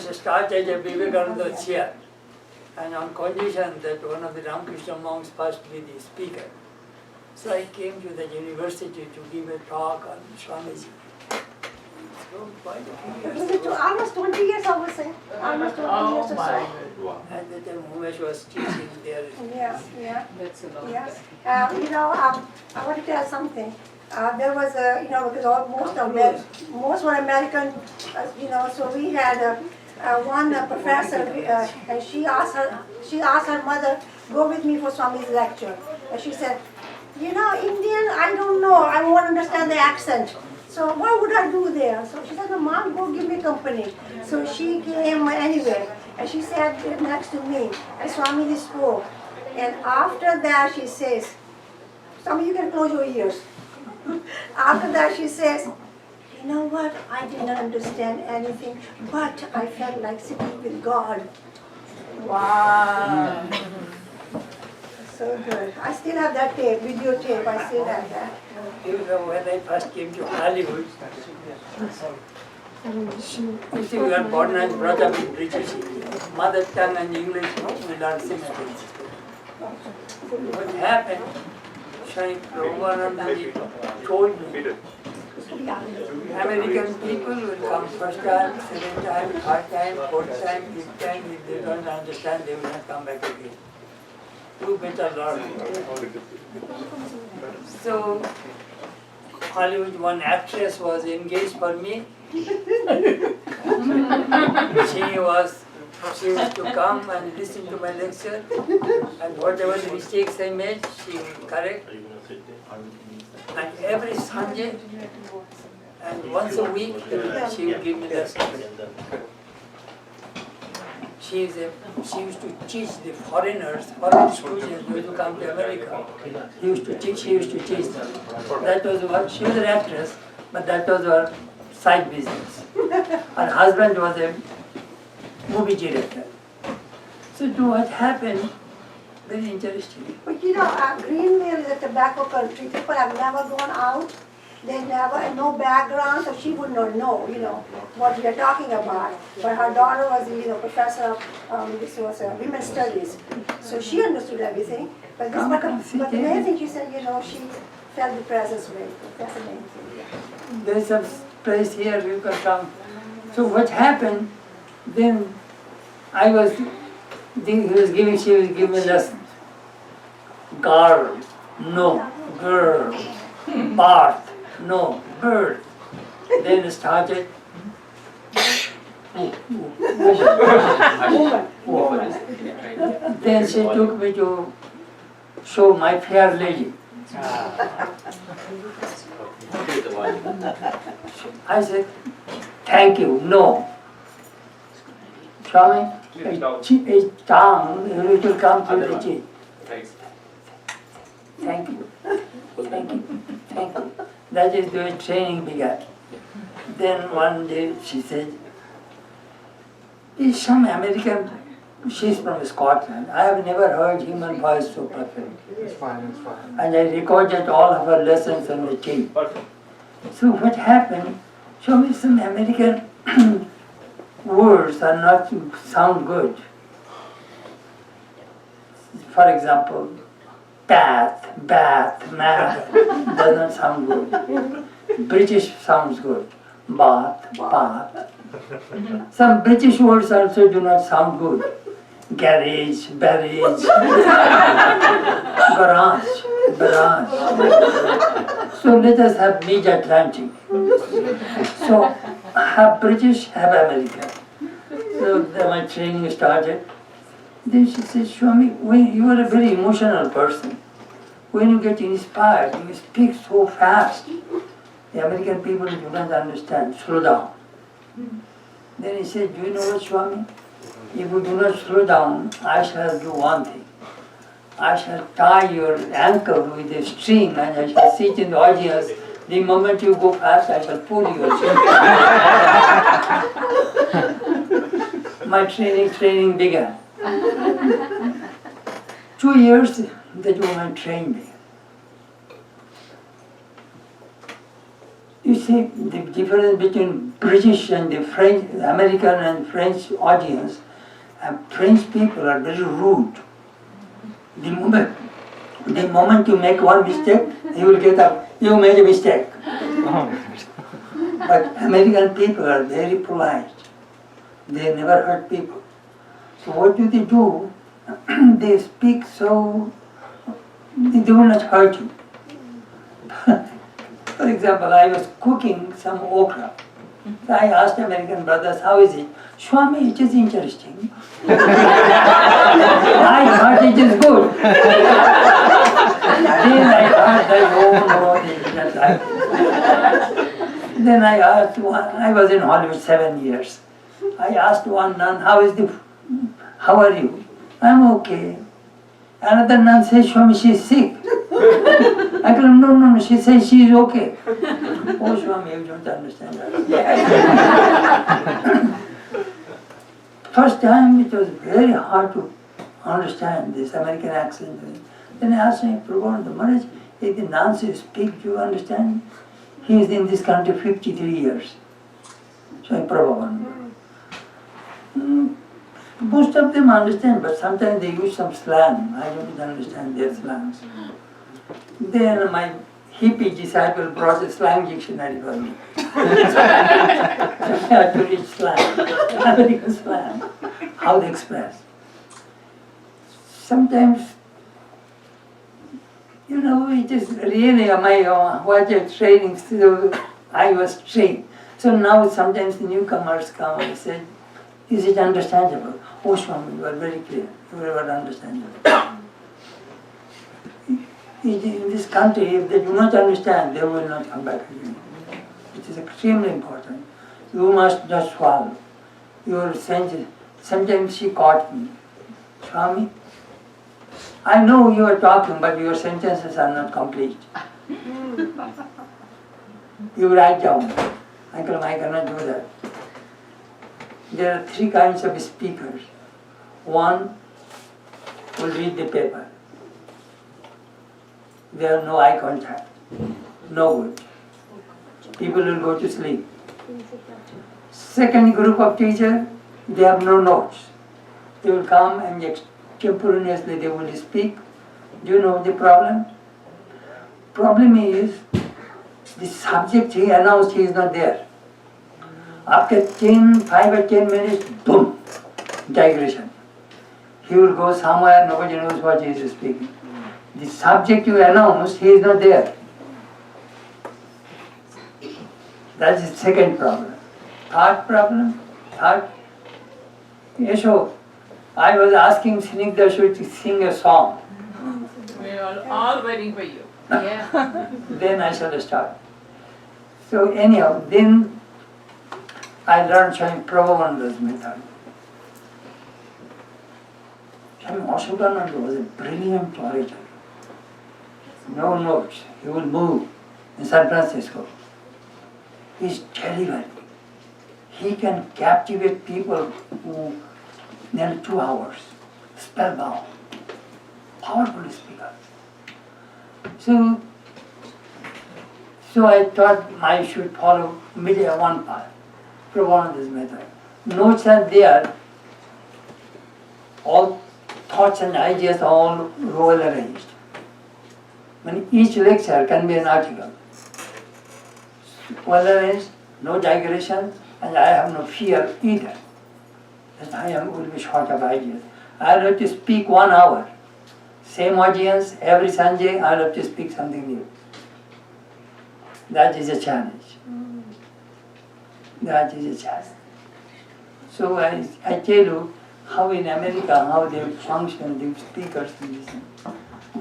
to start as a Vivekananda chair, and on condition that one of the Ramakrishna monks must be the speaker. So I came to the university to give a talk on Swamiji. So quite a few years. Almost 20 years, I would say. Almost 20 years or so. At the time Umesh was teaching there. Yeah. That's a long Yes. time. I want to tell something. There was because most were American, so we had one professor, and she asked her mother, go with me for Swami's lecture. And she said, Indian, I don't know, I won't understand the accent. So what would I do there? So she said, no, Mom, go give me company. So she came anyway, and she sat next to me, and Swami spoke. And after that, she says, Swami, you can close your ears. After that, she says, you know what, I did not understand anything, but I felt like sitting with God. Wow. So good. I still have that tape, videotape, I still have that. When I first came to Hollywood, you see, we are born and brought up in British mother tongue and English, we learn similarities. What happened, Swami Brahmananda told me, American people will come first time, second time, third time, fourth time, fifth time. If they don't understand, they will not come back again. You better learn. So, Hollywood, one actress was engaged for me. She used to come and listen to my lecture, and whatever the mistakes I made, she will correct. And every Sunday, and once a week, she will give me lessons. She used to teach the foreign students those who come to America. She used to teach them. That was what, she was an actress, but that was her side business. Her husband was a movie director. So what happened, very interesting. But Greenville is a tobacco country. People have never gone out. They never, no background, so she would not know, what we are talking about. But her daughter was, professor of, this was women's studies. So she understood everything. But the main thing she said, she felt the presence very good. That's the main thing. There's a place here you can come. So what happened, then she was giving me lessons. Girl, no, girl, bath, no, bird. Then started woman. Then she took me to show My Fair Lady. I said, thank you, no. Swami, a tongue, you will come to the chin. Thank you. That is the way training began. Then one day she said, is some American, she's from Scotland. I have never heard human voice so perfect. It's fine. And I recorded all of her lessons on the tape. So what happened, show me some American words are not sound good. For example, bath, math, doesn't sound good. British sounds good. Bath. Some British words also do not sound good. Garage, barrage, garage. So let us have mid-Atlantic. So have British, have American. So then my training started. Then she said, Swami, you are a very emotional person. When you get inspired, you speak so fast. The American people do not understand. Slow down. Then he said, do you know what, Swami? If you do not slow down, I shall do one thing. I shall tie your ankle with a string and I shall sit in the audience. The moment you go fast, I shall pull your string. My training began. 2 years, that woman trained me. You see, the difference between British and the French, American and French audience, French people are very rude. The moment you make one mistake, he will get up, you made a mistake. But American people are very polite. They never hurt people. So what do? They speak so, they will not hurt you. For example, I was cooking some okra. So I asked American brothers, how is it? Swami, it is interesting. I thought it is good. Then I thought that, oh no, they did not like it. Then I asked one, I was in Hollywood 7 years. I asked one nun, how are you? I'm okay. Another nun says, Swami, she is sick. I told him, no, she says she is okay. Oh, Swami, you don't understand that. First time it was very hard to understand this American accent. Then I asked him, Prabhupada Maharaj, if the Nancy speak, do you understand? He is in this country 53 years. So I Prabhupada. Most of them understand, but sometimes they use some slang. I don't understand their slangs. Then my hippie disciple brought a slang dictionary for me. So I had to read slang, American slang, how they express. Sometimes, it is really what a training, so I was trained. So now sometimes the newcomers come and say, is it understandable? Oh, Swami, you are very clear. You are understandable. In this country, if they do not understand, they will not come back again. It is extremely important. You must just swallow. Your senses. Sometimes she caught me. Swami, I know you are talking, but your sentences are not complete. You write down. I cannot do that. There are 3 kinds of speakers. One will read the paper. There are no eye contact. No good. People will go to sleep. Second group of teachers, they have no notes. They will come and extemporaneously they will speak. Do you know the problem? Problem is, the subject he announced, he is not there. After 5 or 10 minutes, boom, digression. He will go somewhere, nobody knows what he is speaking. The subject you announced, he is not there. That is the second problem. Third problem, Yesho, I was asking Snigdashu to sing a song. We are all waiting for you. Yeah. Then I shall start. So anyhow, then I learned Swami Brahmananda's method. Swami Shankarananda was a brilliant orator. No notes. He will move in San Francisco. He's terrible. He can captivate people who nearly 2 hours. Spellbound. Powerful speaker. So I thought I should follow one part. Brahmananda's method. Notes are there. All thoughts and ideas are all well arranged. When each lecture can be an article. Well arranged, no digression, and I have no fear either. That I will be short of ideas. I have to speak 1 hour. Same audience, every Sunday I have to speak something new. That is a challenge. That is a challenge. So I tell you how in America, how they function, the speakers listen.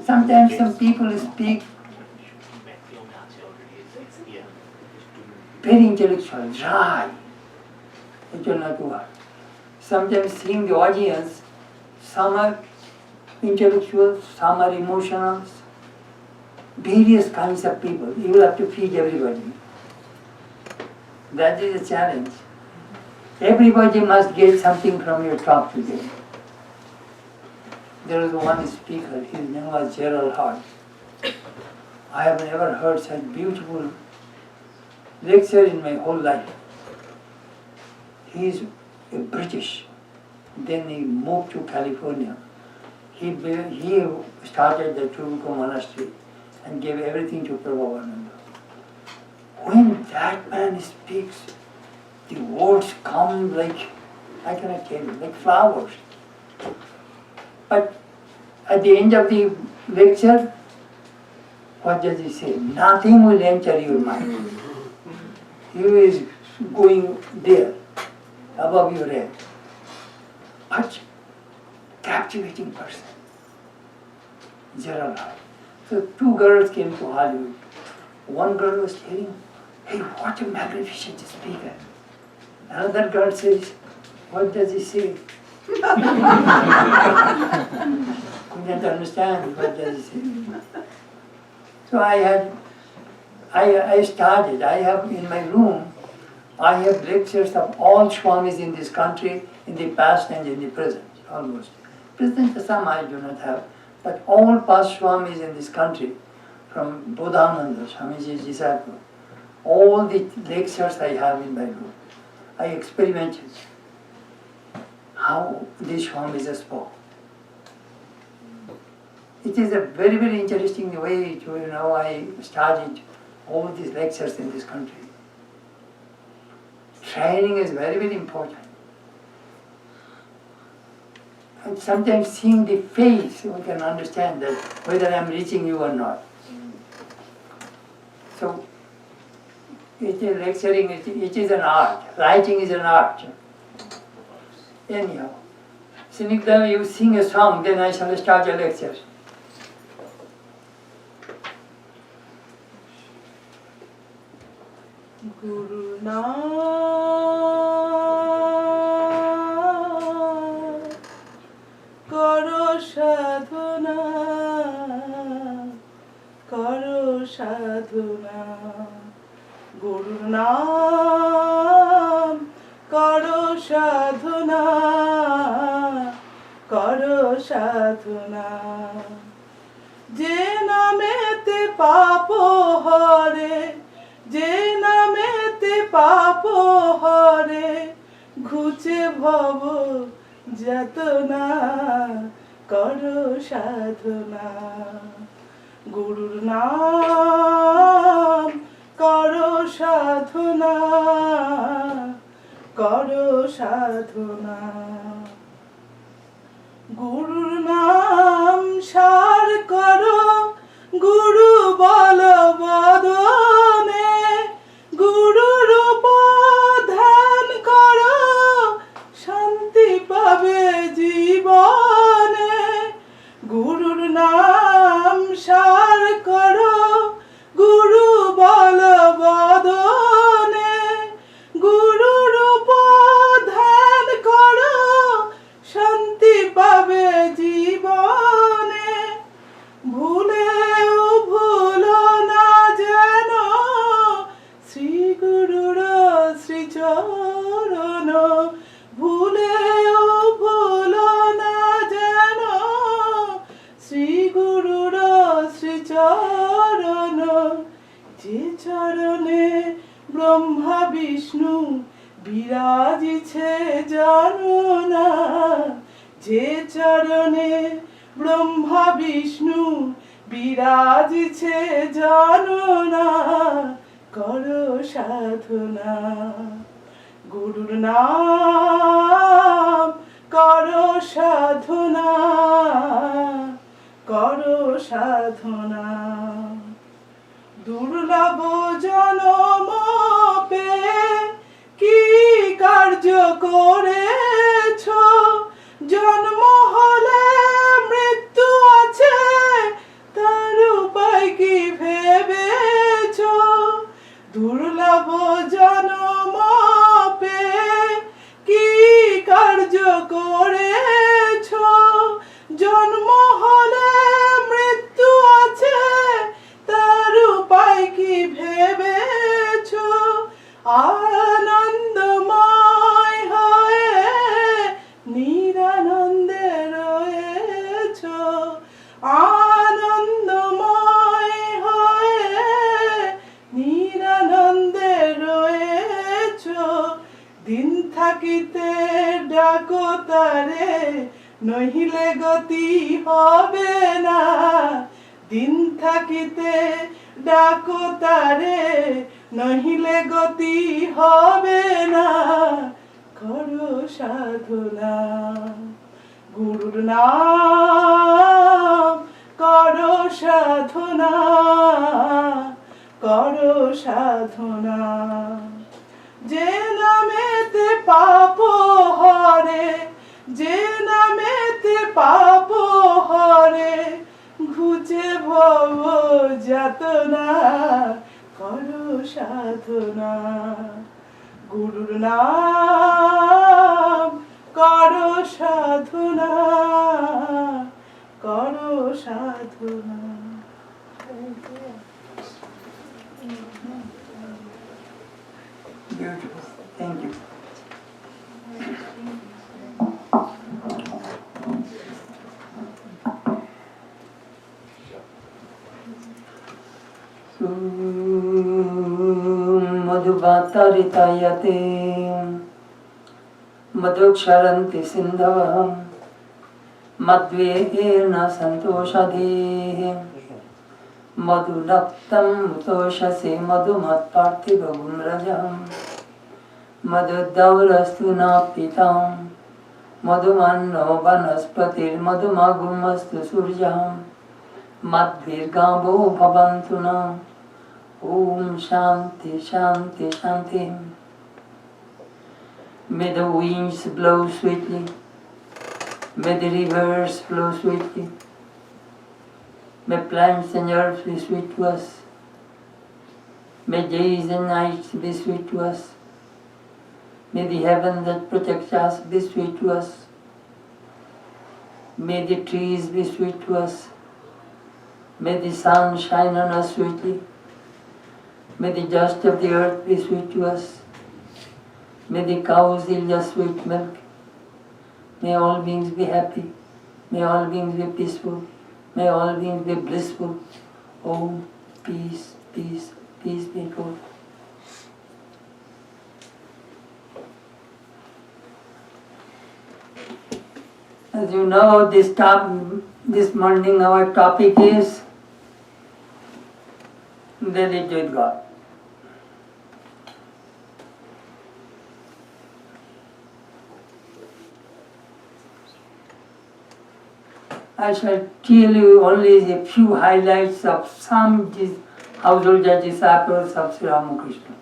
Sometimes some people speak very intellectual, dry. It will not work. Sometimes seeing the audience, some are intellectual, some are emotional, various kinds of people. You will have to feed everybody. That is a challenge. Everybody must get something from your talk today. There was one speaker, his name was Gerald Hart. I have never heard such beautiful lecturer in my whole life. He is a British. Then he moved to California. He started the Turku monastery and gave everything to Prabhupada. When that man speaks, the words come like, I cannot tell you, like flowers. But at the end of the lecture, what does he say? Nothing will enter your mind. He is going there, above your head. But captivating person. Gerald. So 2 girls came to Hollywood. One girl was telling, hey, what a magnificent speaker. Another girl says, what does he say? Couldn't understand what does he say. So I started, I have in my room, I have lectures of all Swamis in this country, in the past and in the present, almost. Present, some I do not have, but all past Swamis in this country, from Bodhananda, Swamiji's disciple, all the lectures I have in my room. I experimented how these Swamis spoke. It is a very, very interesting way to, I started all these lectures in this country. Training is very, very important. And sometimes seeing the face, we can understand that whether I'm reaching you or not. So, lecturing, it is an art. Writing is an art. Anyhow, Snigdha, you sing a song, then I shall start a lecture. Guru Karo sadhana, Karo sadhana. Guru Naam Karo sadhana, Karo sadhana. Je namete papo hare, যে নামেতে পাপ হরে ঘুচে ভব যাতনা করো সাধনা গুরুর নাম করো সাধনা করো সাধনা গুরুর নাম সার করো গুরু বল বদনে গুরুর ধ্যান করো শান্তি পাবে জীবনে গুরুর নাম সার করো গুরু বল বদনে গুরুর ধ্যান করো শান্তি পাবে জীবনে ভুলেও ভুলো না যেন শ্রী গুরুর শ্রীচরণ ভুলেও ভুলো না যেন শ্রী গুরুর শ্রীচরণ যে চরণে ব্রহ্মা বিষ্ণু বিরাজিছে জানো না যে চরণে ব্রহ্মা বিষ্ণু বিরাজিছে জানো না করো সাধনা গুরুর নাম করো সাধনা করো সাধনা দুর্লভ জনম পেয়ে কি কার্য করেছ জন্ম হলে মৃত্যু আছে তার উপায় কি ভেবেছ দুর্লভ জন্ম পেয়ে কি কার্য করেছ জন্ম হলে মৃত্যু আছে তার উপায় কি ভেবেছ আনন্দময় হয়ে ডাকো তারে নহিলে গতি হবে না দিন থাকিতে ডাকো তারে নহিলে গতি হবে না করো সাধনা গুরুর নাম করো সাধনা করো সাধনা যে নামেতে পাপ হরে যে নামেতে পাপ হরে ঘুচে ভব যাতনা করো সাধনা গুরুর নাম করো সাধনা করো সাধনা Beautiful. Thank you. Madhuvataritāyate madhuksharanti sindhavah madhvena santoshadhi madhunaktam mutoshase madhumatparthiva gumrajam madhudaurastu napitam madhumanno vanaspatir madhumagumastu surjam madhvirgambho bhavantuna Om Shanti Shanti Shanti. May the winds blow sweetly, may the rivers flow sweetly, may plants and herbs be sweet to us, may days and nights be sweet to us, may the heaven that protects us be sweet to us, may the trees be sweet to us, may the sun shine on us sweetly, may the dust of the earth be sweet to us. May the cows yield us sweet milk. May all beings be happy. May all beings be peaceful. May all beings be blissful. Om, peace, peace, peace be told. As you know, this morning our topic is Delhi with God. I shall tell you only a few highlights of some household disciples of Sri Ramakrishna.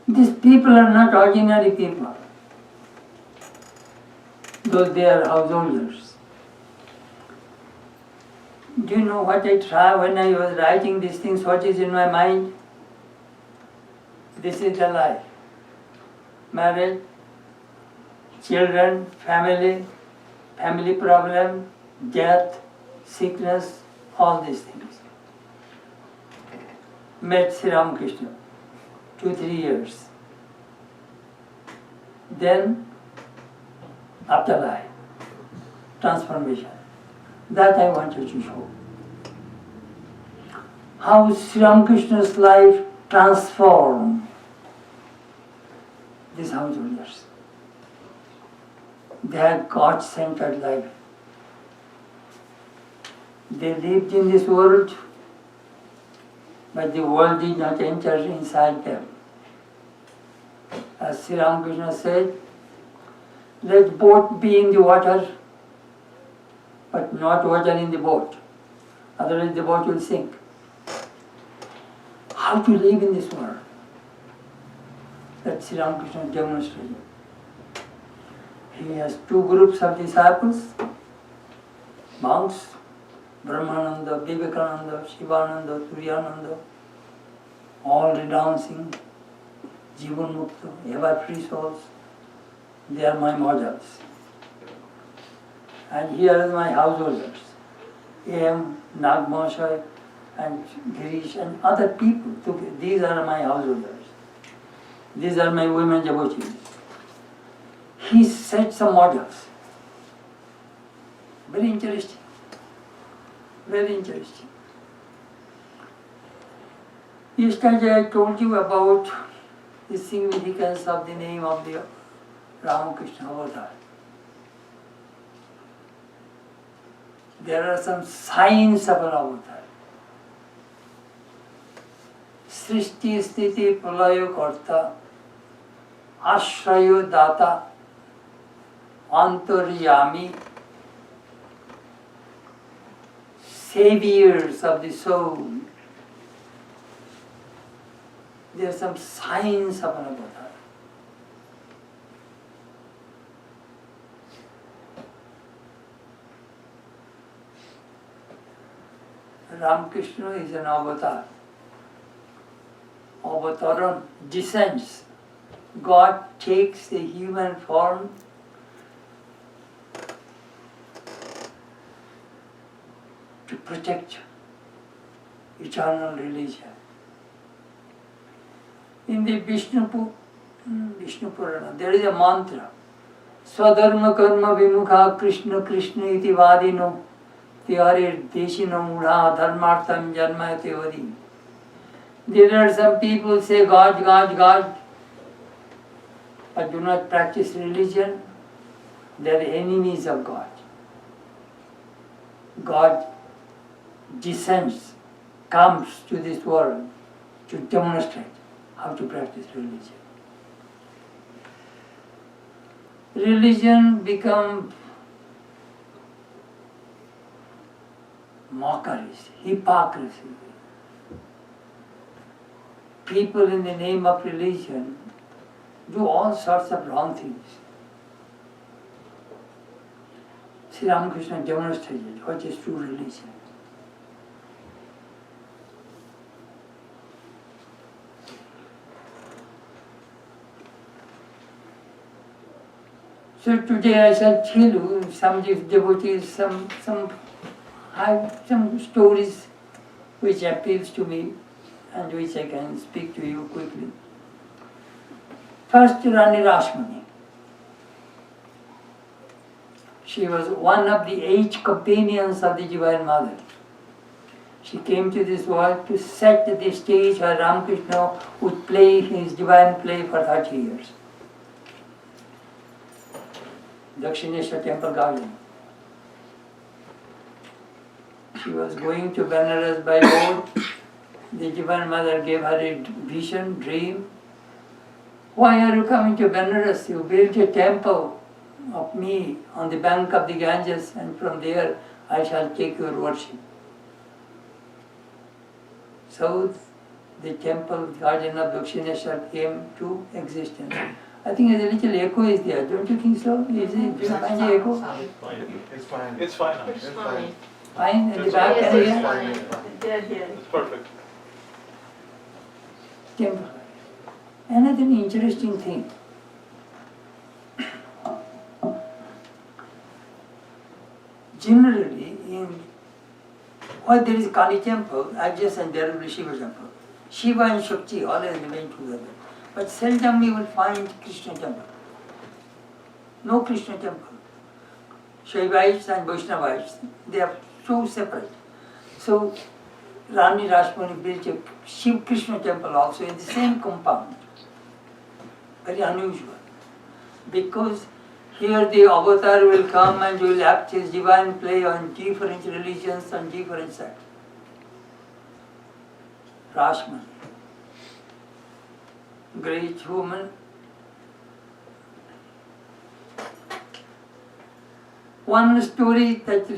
These people are not ordinary people, though they are householders. Do you know what I try when I was writing these things, what is in my mind? This is the life. Marriage, children, family problem, death, sickness, all these things. Met Sri Ramakrishna, 2-3 years. Then, afterlife, transformation. That I wanted to show. How Sri Ramakrishna's life transformed these householders. They had God-centered life. They lived in this world, but the world did not enter inside them. As Sri Ramakrishna said, let boat be in the water, but not water in the boat. Otherwise the boat will sink. How to live in this world? That Sri Ramakrishna demonstrated. He has 2 groups of disciples, monks, Brahmananda, Vivekananda, Shivananda, Suryananda, all renouncing, Jivan Mukta, ever free souls. They are my models. And here are my householders, A.M., Nagmashai, and Girish, and other people. These are my householders. These are my women devotees. He set some models. Very interesting. Very interesting. Yesterday I told you about the significance of the name of the Ramakrishna Order. There are some signs of an avatar. Srishti Sthiti Pralayo Karta, Ashrayo Data, Antaryami, saviors of the soul. There are some signs of an avatar. Ramakrishna is an avatar. Avataran descends. God takes the human form to protect eternal religion. In the Vishnu Purana, there is a mantra. Swadharma karma vimukha Krishna Krishna iti vadino Tiyare deshino mudha dharmartam janmayate vadi. There are some people say God, God, God, but do not practice religion. They are enemies of God. God descends, comes to this world to demonstrate how to practice religion. Religion becomes mockeries, hypocrisy. People in the name of religion do all sorts of wrong things. Sri Ramakrishna demonstrated what is true religion. So today I shall tell you some devotees, some stories which appeals to me and which I can speak to you quickly. First, Rani Rashmi. She was one of the 8 companions of the Divine Mother. She came to this world to set the stage where Ramakrishna would play his divine play for 30 years. Dakshineshwar Temple Garden. She was going to Benares by road. The Divine Mother gave her a vision, dream. Why are you coming to Benares? You built a temple of me on the bank of the Ganges, and from there I shall take your worship. So the temple garden of Dakshineshwar came to existence. I think a little echo is there, don't you think so? Is it, do you find the echo? It's fine. It's fine. It's fine. Fine, in the It's back okay. and It's here? fine. It's perfect. Temple. Another interesting thing. Generally, while there is Kali temple, adjacent there will be Shiva temple. Shiva and Shakti always remain together. But seldom we will find Krishna temple. No Krishna temple. Shaivites and Vaishnavites, they are so separate. So Rani Rashmi built a Shiv Krishna temple also in the same compound. Very unusual. Because here the avatar will come and will act his divine play on different religions and different sects. Rashmi, great woman. One story that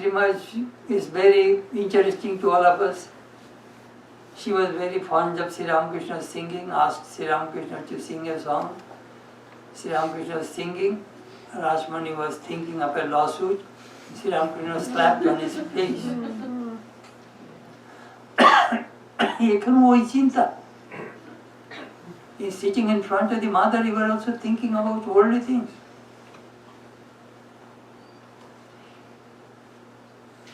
is very interesting to all of us. She was very fond of Sri Ramakrishna singing, asked Sri Ramakrishna to sing a song. Sri Ramakrishna was singing, Rashmani was thinking of a lawsuit. Sri Ramakrishna slapped on his face. He's sitting in front of the mother, he was also thinking about worldly things.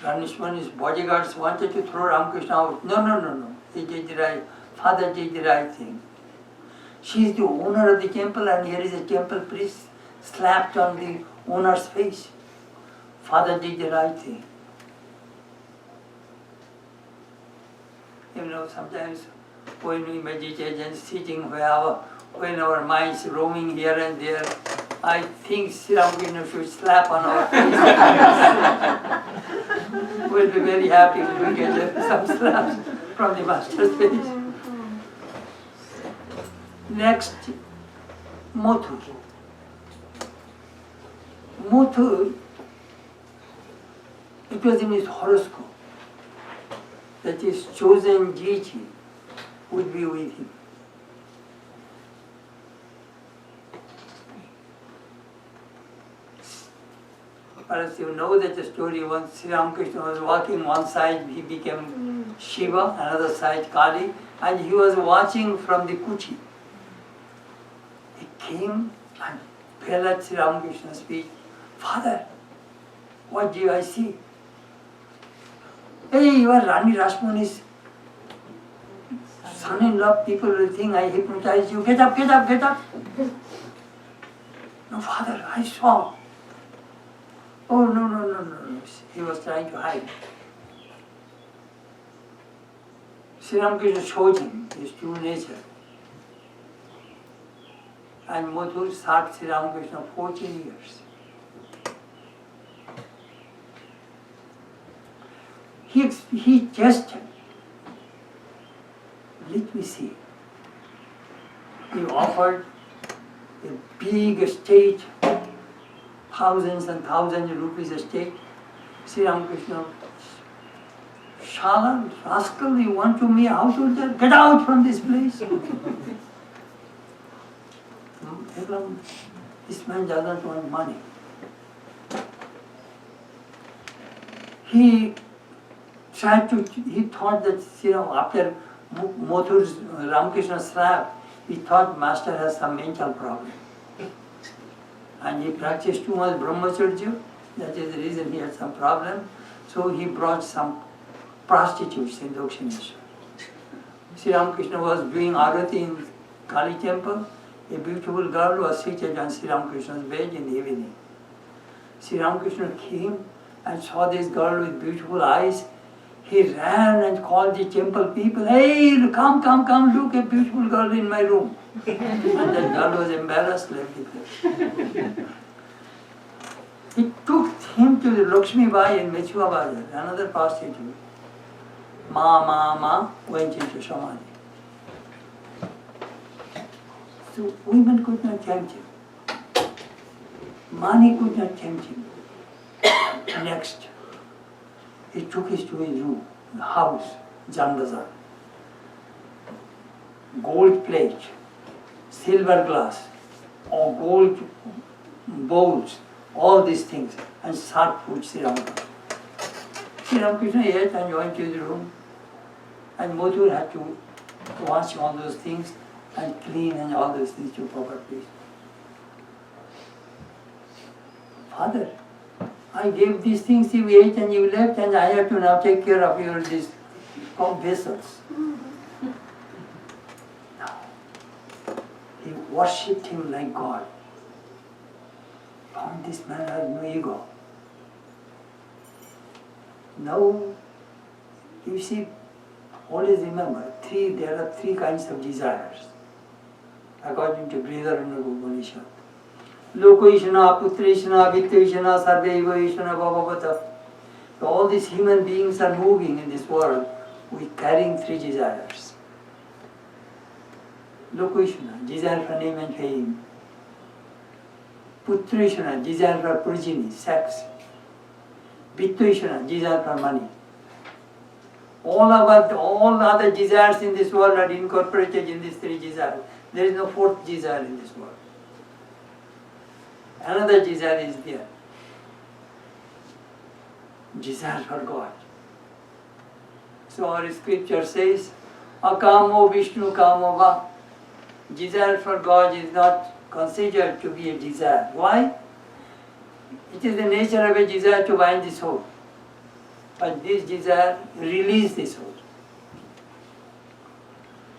Ranishmani's bodyguards wanted to throw Ramakrishna out. No. He did the right, father did the right thing. She is the owner of the temple and here is a temple priest slapped on the owner's face. Father did the right thing. You know, sometimes when we meditate and sitting wherever, when our minds roaming here and there, I think Sri Ramakrishna should slap on our face. We'll be very happy if we get some slaps from the Master's face. Next, Mothu. Mothu, it was in his horoscope that his chosen deity would be with him. Perhaps you know that the story, once Sri Ramakrishna was walking one side, he became Shiva, another side Kali, and he was watching from the Kuchi. He came and fell at Sri Ramakrishna's feet. Father, what do I see? Hey, you are Rani Rashmi's son-in-law. People will think I hypnotized you. Get up, get up, get up. No, Father, I saw. Oh, no. He was trying to hide. Sri Ramakrishna showed him his true nature. And Madhu sought Sri Ramakrishna 14 years. He gestured. Let me see. He offered a big estate, thousands and thousands of rupees estate. Sri Ramakrishna, Shala, rascal, you want to me out of there? Get out from this place. This man doesn't want money. He thought that, after Madhu's Ramakrishna slap, he thought Master has some mental problem. And he practiced too much brahmacharya. That is the reason he had some problem. So he brought some prostitutes in Dakshineshwar. Sri Ramakrishna was doing arati in Kali temple. A beautiful girl was seated on Sri Ramakrishna's bed in the evening. Sri Ramakrishna came and saw this girl with beautiful eyes. He ran and called the temple people, hey, come, look, a beautiful girl in my room. And that girl was embarrassed, left the place. He took him to the Lakshmi Bai in Mechua Bazar, another prostitute. Ma went into Samadhi. So women could not tempt him. Money could not tempt him. Next, he took us to his room, house, Jan Bazar. Gold plate, silver glass, or gold bowls, all these things, and served food Sri Ramakrishna. Sri Ramakrishna ate and went to the room, and Madhu had to wash all those things and clean and all those things to proper place. Father, I gave these things, you ate and you left, and I have to now take care of your these vessels. No. He worshipped him like God. Found this man has no ego. Now, you see, always remember, there are three kinds of desires, according to Brihadaranyaka Upanishad. Lokoishana, Putrishana, Vittishana, Sarvaiva Ishana, Bhavavata. So all these human beings are moving in this world with carrying three desires. Lokoishana, desire for name and fame. Putrishana, desire for progeny, sex. Vittishana, desire for money. All other desires in this world are incorporated in these three desires. There is no fourth desire in this world. Another desire is there. Desire for God. So our scripture says, Akamo Vishnu Kamo Va. Desire for God is not considered to be a desire. Why? It is the nature of a desire to bind the soul. But this desire releases the soul.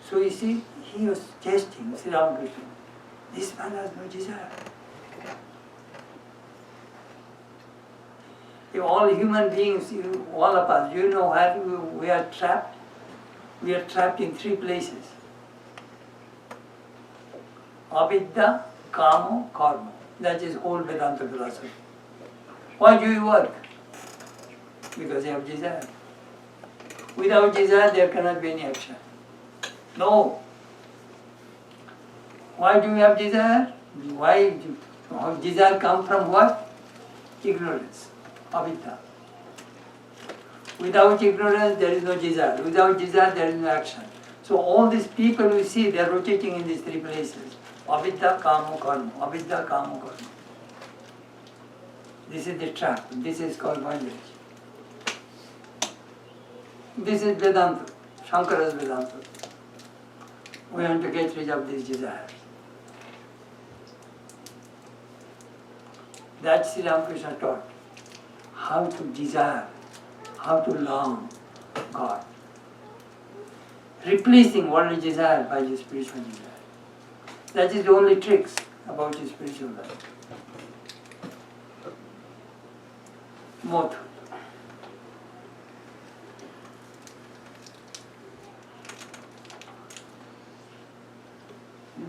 So you see, he was testing Sri Ramakrishna. This man has no desire. If all human beings, all of us, you know where we are trapped? We are trapped in three places. Avidya, Kamo, Karma. That is whole Vedanta philosophy. Why do you work? Because you have desire. Without desire, there cannot be any action. No. Why do you have desire? Desire come from what? Ignorance, avidya. Without ignorance, there is no desire. Without desire, there is no action. So all these people we see, they are rotating in these three places. Avidya, Kamo, Karma. Avidya, Kamo, Karma. This is the trap. This is called bondage. This is Vedanta, Shankara's Vedanta. We want to get rid of these desires. That Sri Ramakrishna taught. How to desire, how to long God. Replacing worldly desire by the spiritual desire. That is the only tricks about the spiritual life. Both.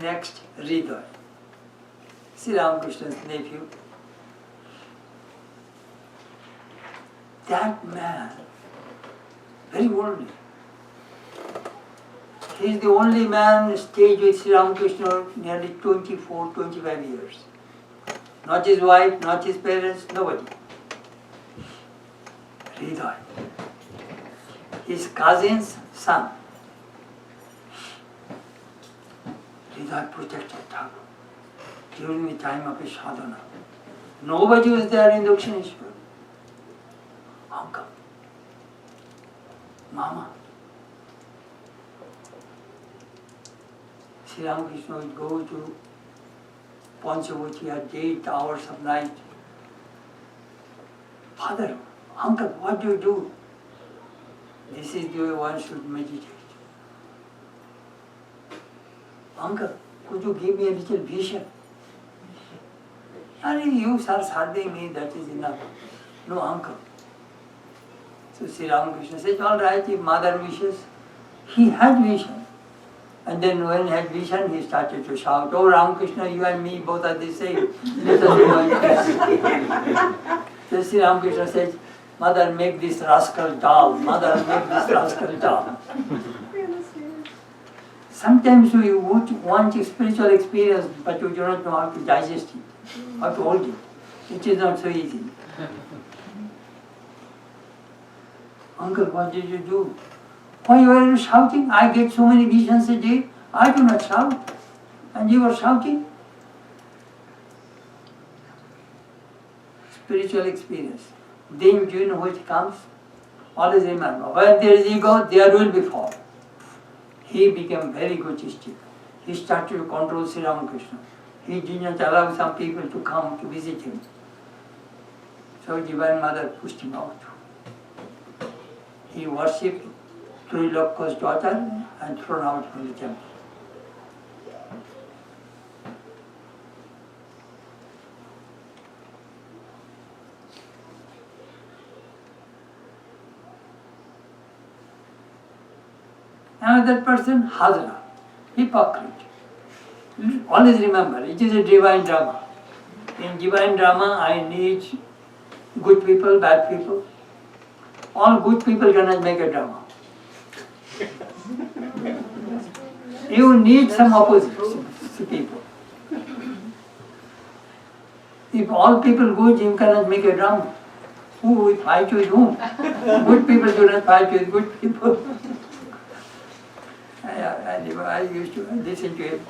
Next, Hriday. Sri Ramakrishna's nephew. That man, very worldly. He is the only man stayed with Sri Ramakrishna nearly 24, 25 years. Not his wife, not his parents, nobody. Hriday. His cousin's son. Hriday protected Thakur during the time of his sadhana. Nobody was there in Dakshineshwar. Uncle, Mama. Sri Ramakrishna would go to Panchavati at 8 hours of night. Father, uncle, what do you do? This is the way one should meditate. Uncle, could you give me a little vision? And you are serving me, that is enough. No, uncle. So Sri Ramakrishna says, all right, if mother wishes. He had vision. And then when he had vision, he started to shout, oh Ramakrishna, you and me both are the same. Let us go and kiss. So Sri Ramakrishna says, mother, make this rascal dull. Mother, make this rascal dull. Sometimes we want spiritual experience, but we do not know how to digest it, how to hold it. It is not so easy. Uncle, what did you do? Why you are shouting? I get so many visions a day. I do not shout. And you are shouting? Spiritual experience. Then do you know which comes? Always remember, where there is ego, there will be fall. He became very egotistic. He started to control Sri Ramakrishna. He did not allow some people to come to visit him. So Divine Mother pushed him out. He worshipped Trilokka's daughter and thrown out from the temple. Another person, Hazra, hypocrite. Always remember, it is a divine drama. In divine drama, I need good people, bad people. All good people cannot make a drama. You need some opposites people. If all people good, you cannot make a drama. Who will fight with whom? Good people do not fight with good people. I used to listen to him.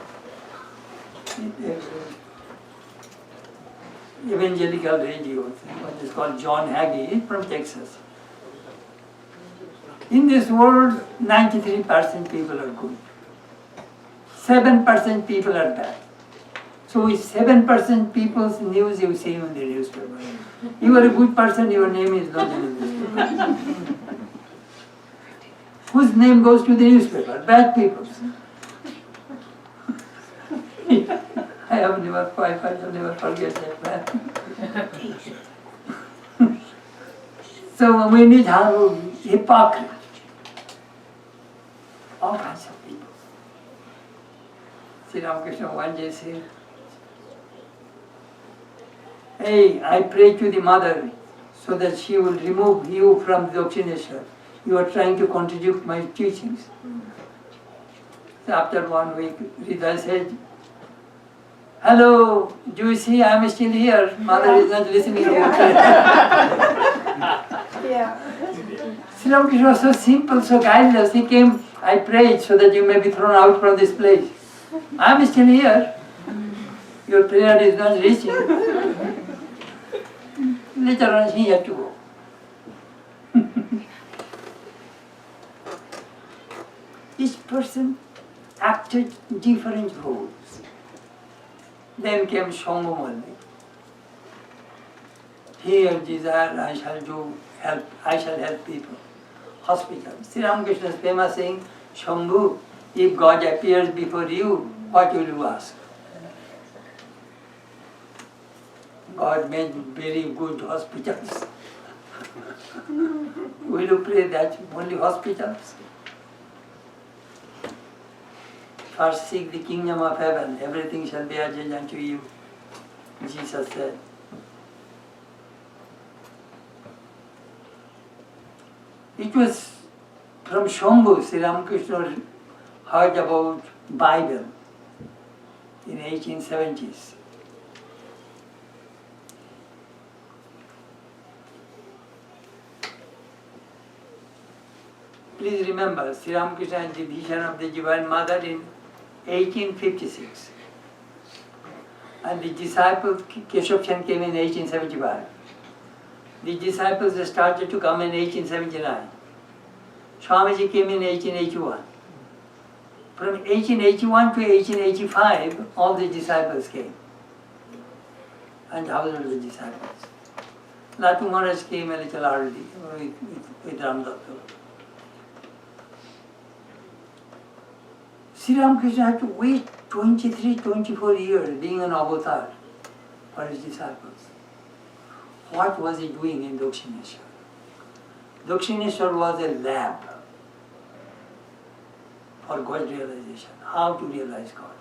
Evangelical radio, what is called John Hagee, from Texas. In this world, 93% people are good. 7% people are bad. So with 7% people's news you see in the newspaper. You are a good person, your name is not in the newspaper. Whose name goes to the newspaper? Bad people's. I will never forget that man. So we need hypocrisy. All kinds of people. Sri Ramakrishna one day said, "Hey, I pray to the mother so that she will remove you from Dakshineshwar. You are trying to contradict my teachings." So after 1 week, Rita said, "Hello, do you see I am still here? Mother is not listening." Yeah. Sri Ramakrishna was so simple, so guileless. He came, "I prayed so that you may be thrown out from this place. I am still here. Your prayer is not reaching." Later on, he had to go. Each person acted different roles. Then came Shambhamalli. Here, desire, I shall help people. Hospital. Sri Ramakrishna's famous saying, "Shambhu, if God appears before you, what will you ask?" God made very good hospitals. Will you pray that only hospitals? First seek the kingdom of heaven, everything shall be added unto you, Jesus said. It was from Shambhu, Sri Ramakrishna heard about Bible in 1870s. Please remember, Sri Ramakrishna had the vision of the Divine Mother in 1856. And the disciple Keshav Chand came in 1875. The disciples started to come in 1879. Swamiji came in 1881. From 1881 to 1885, all the disciples came. And thousands of the disciples. Latu Maharaj came a little early with Ramdatta. Sri Ramakrishna had to wait 23, 24 years being an avatar for his disciples. What was he doing in Dakshineshwar? Dakshineshwar was a lab for God realization, how to realize God.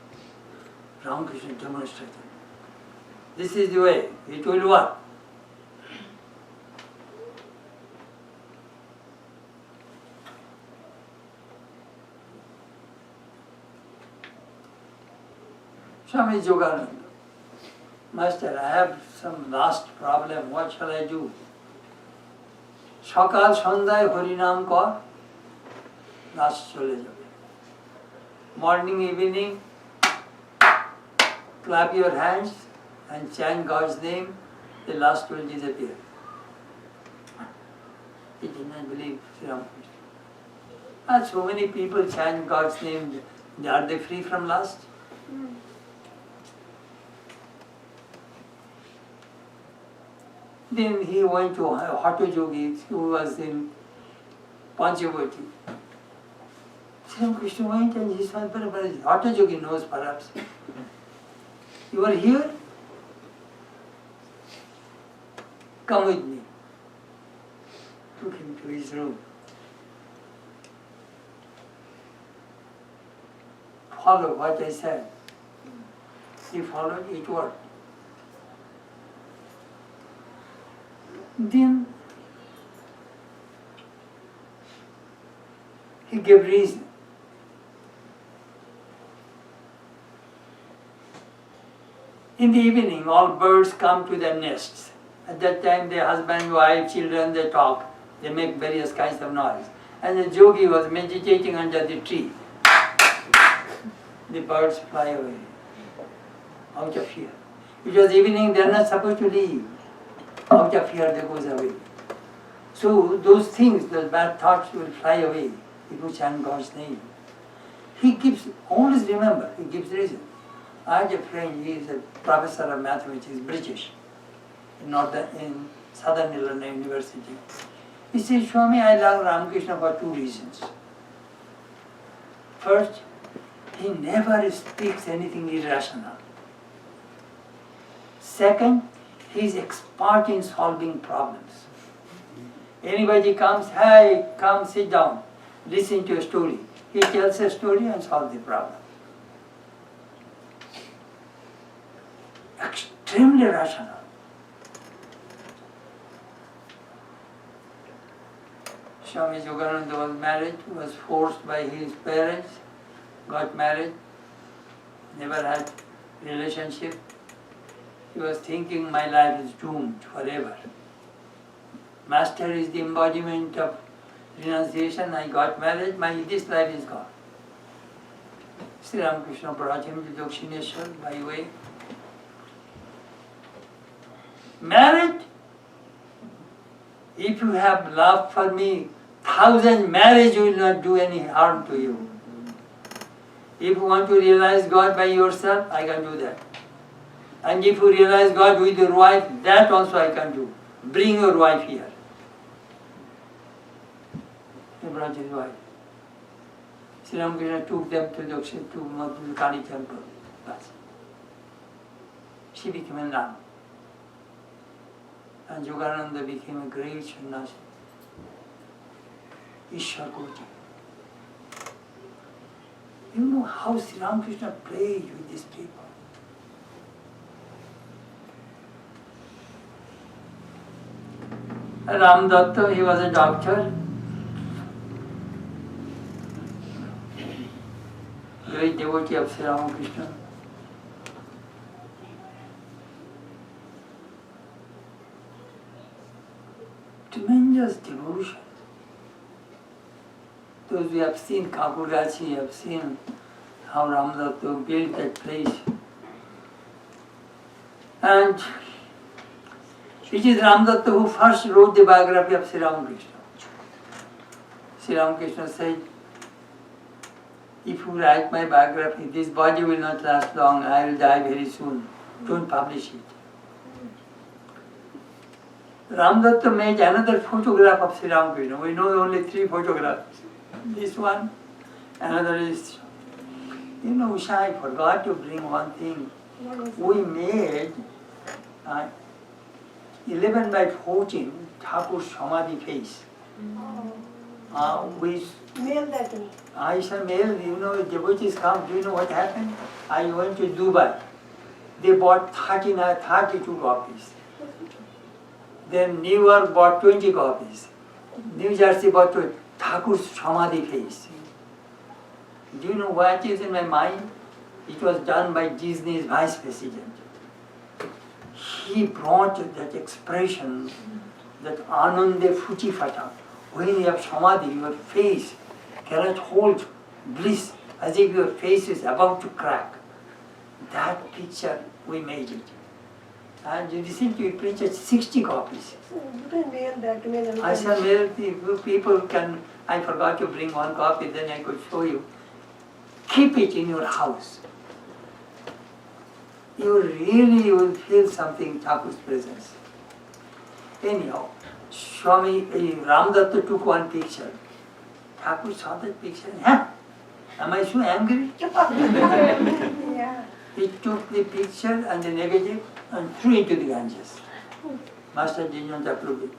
Ramakrishna demonstrated. This is the way, it will work. Swami Yogananda, Master, I have some last problem, what shall I do? Sakal Sandhya Harinam kar, last chole jabe. Morning, evening, clap your hands and chant God's name, the last will disappear. He did not believe Sri Ramakrishna. And so many people chant God's name, are they free from lust? Then he went to Hatha Yogi, who was in Panchavati. Sri Ramakrishna went and he said, Hatha Yogi knows perhaps. You are here? Come with me. Took him to his room. Follow what I said. He followed, it worked. Then he gave reason. In the evening, all birds come to their nests. At that time, their husband, wife, children, they talk. They make various kinds of noise. And the yogi was meditating under the tree. The birds fly away, out of fear. It was evening, they are not supposed to leave. Out of fear, they goes away. So those things, those bad thoughts will fly away if you chant God's name. He gives, always remember, he gives reason. I have a friend, he is a professor of mathematics, British, in Southern Illinois University. He says, Swami, I love Ramakrishna for two reasons. First, he never speaks anything irrational. Second, he is expert in solving problems. Anybody comes, hey, come sit down, listen to a story. He tells a story and solves the problem. extremely rational. Swami Shankarananda was married, was forced by his parents, got married, never had relationship. He was thinking my life is doomed forever. Master is the embodiment of renunciation. I got married, this life is gone. Sri Ramakrishna brought him to Dakshineshwar by way. Married? If you have love for me, 1,000 marriages will not do any harm to you. If you want to realize God by yourself, I can do that. And if you realize God with your wife, that also I can do. Bring your wife here. He brought his wife. Sri Ramakrishna took them to the Kali temple. That's she became a nun. And Yogananda became a great sannyasi. Ishwar Koji. You know how Sri Ramakrishna played with these people. Ram Datta, he was a doctor. Great devotee of Sri Ramakrishna. Tremendous devotion. Those who have seen Kakurgachi have seen how Ramdatta built that place. And it is Ramdatta who first wrote the biography of Sri Ramakrishna. Sri Ramakrishna said, if you write my biography, this body will not last long, I will die very soon. Don't publish it. Ramdatta made another photograph of Sri Ramakrishna. We know only 3 photographs. This one, another is, Usha, I forgot to bring one thing. We made 11 by 14 Thakur's Samadhi face. We Mail that to me. I shall mail, devotees come, do you know what happened? I went to Dubai. They bought 32 copies. Then New York bought 20 copies. New Jersey bought Thakur's Samadhi face. Do you know what is in my mind? It was done by Disney's vice president. He brought that expression, that Anande Fuchifata. When you have Samadhi, your face cannot hold bliss, as if your face is about to crack. That picture, we made it. And recently we printed 60 copies. You can mail that to me. I shall mail the people can, I forgot to bring one copy, then I could show you. Keep it in your house. You will feel something, Thakur's presence. Anyhow, Ramdatta took one picture. Thakur saw that picture. Huh? Am I so angry? Yeah. He took the picture and the negative and threw into the Ganges. Master did not approve it.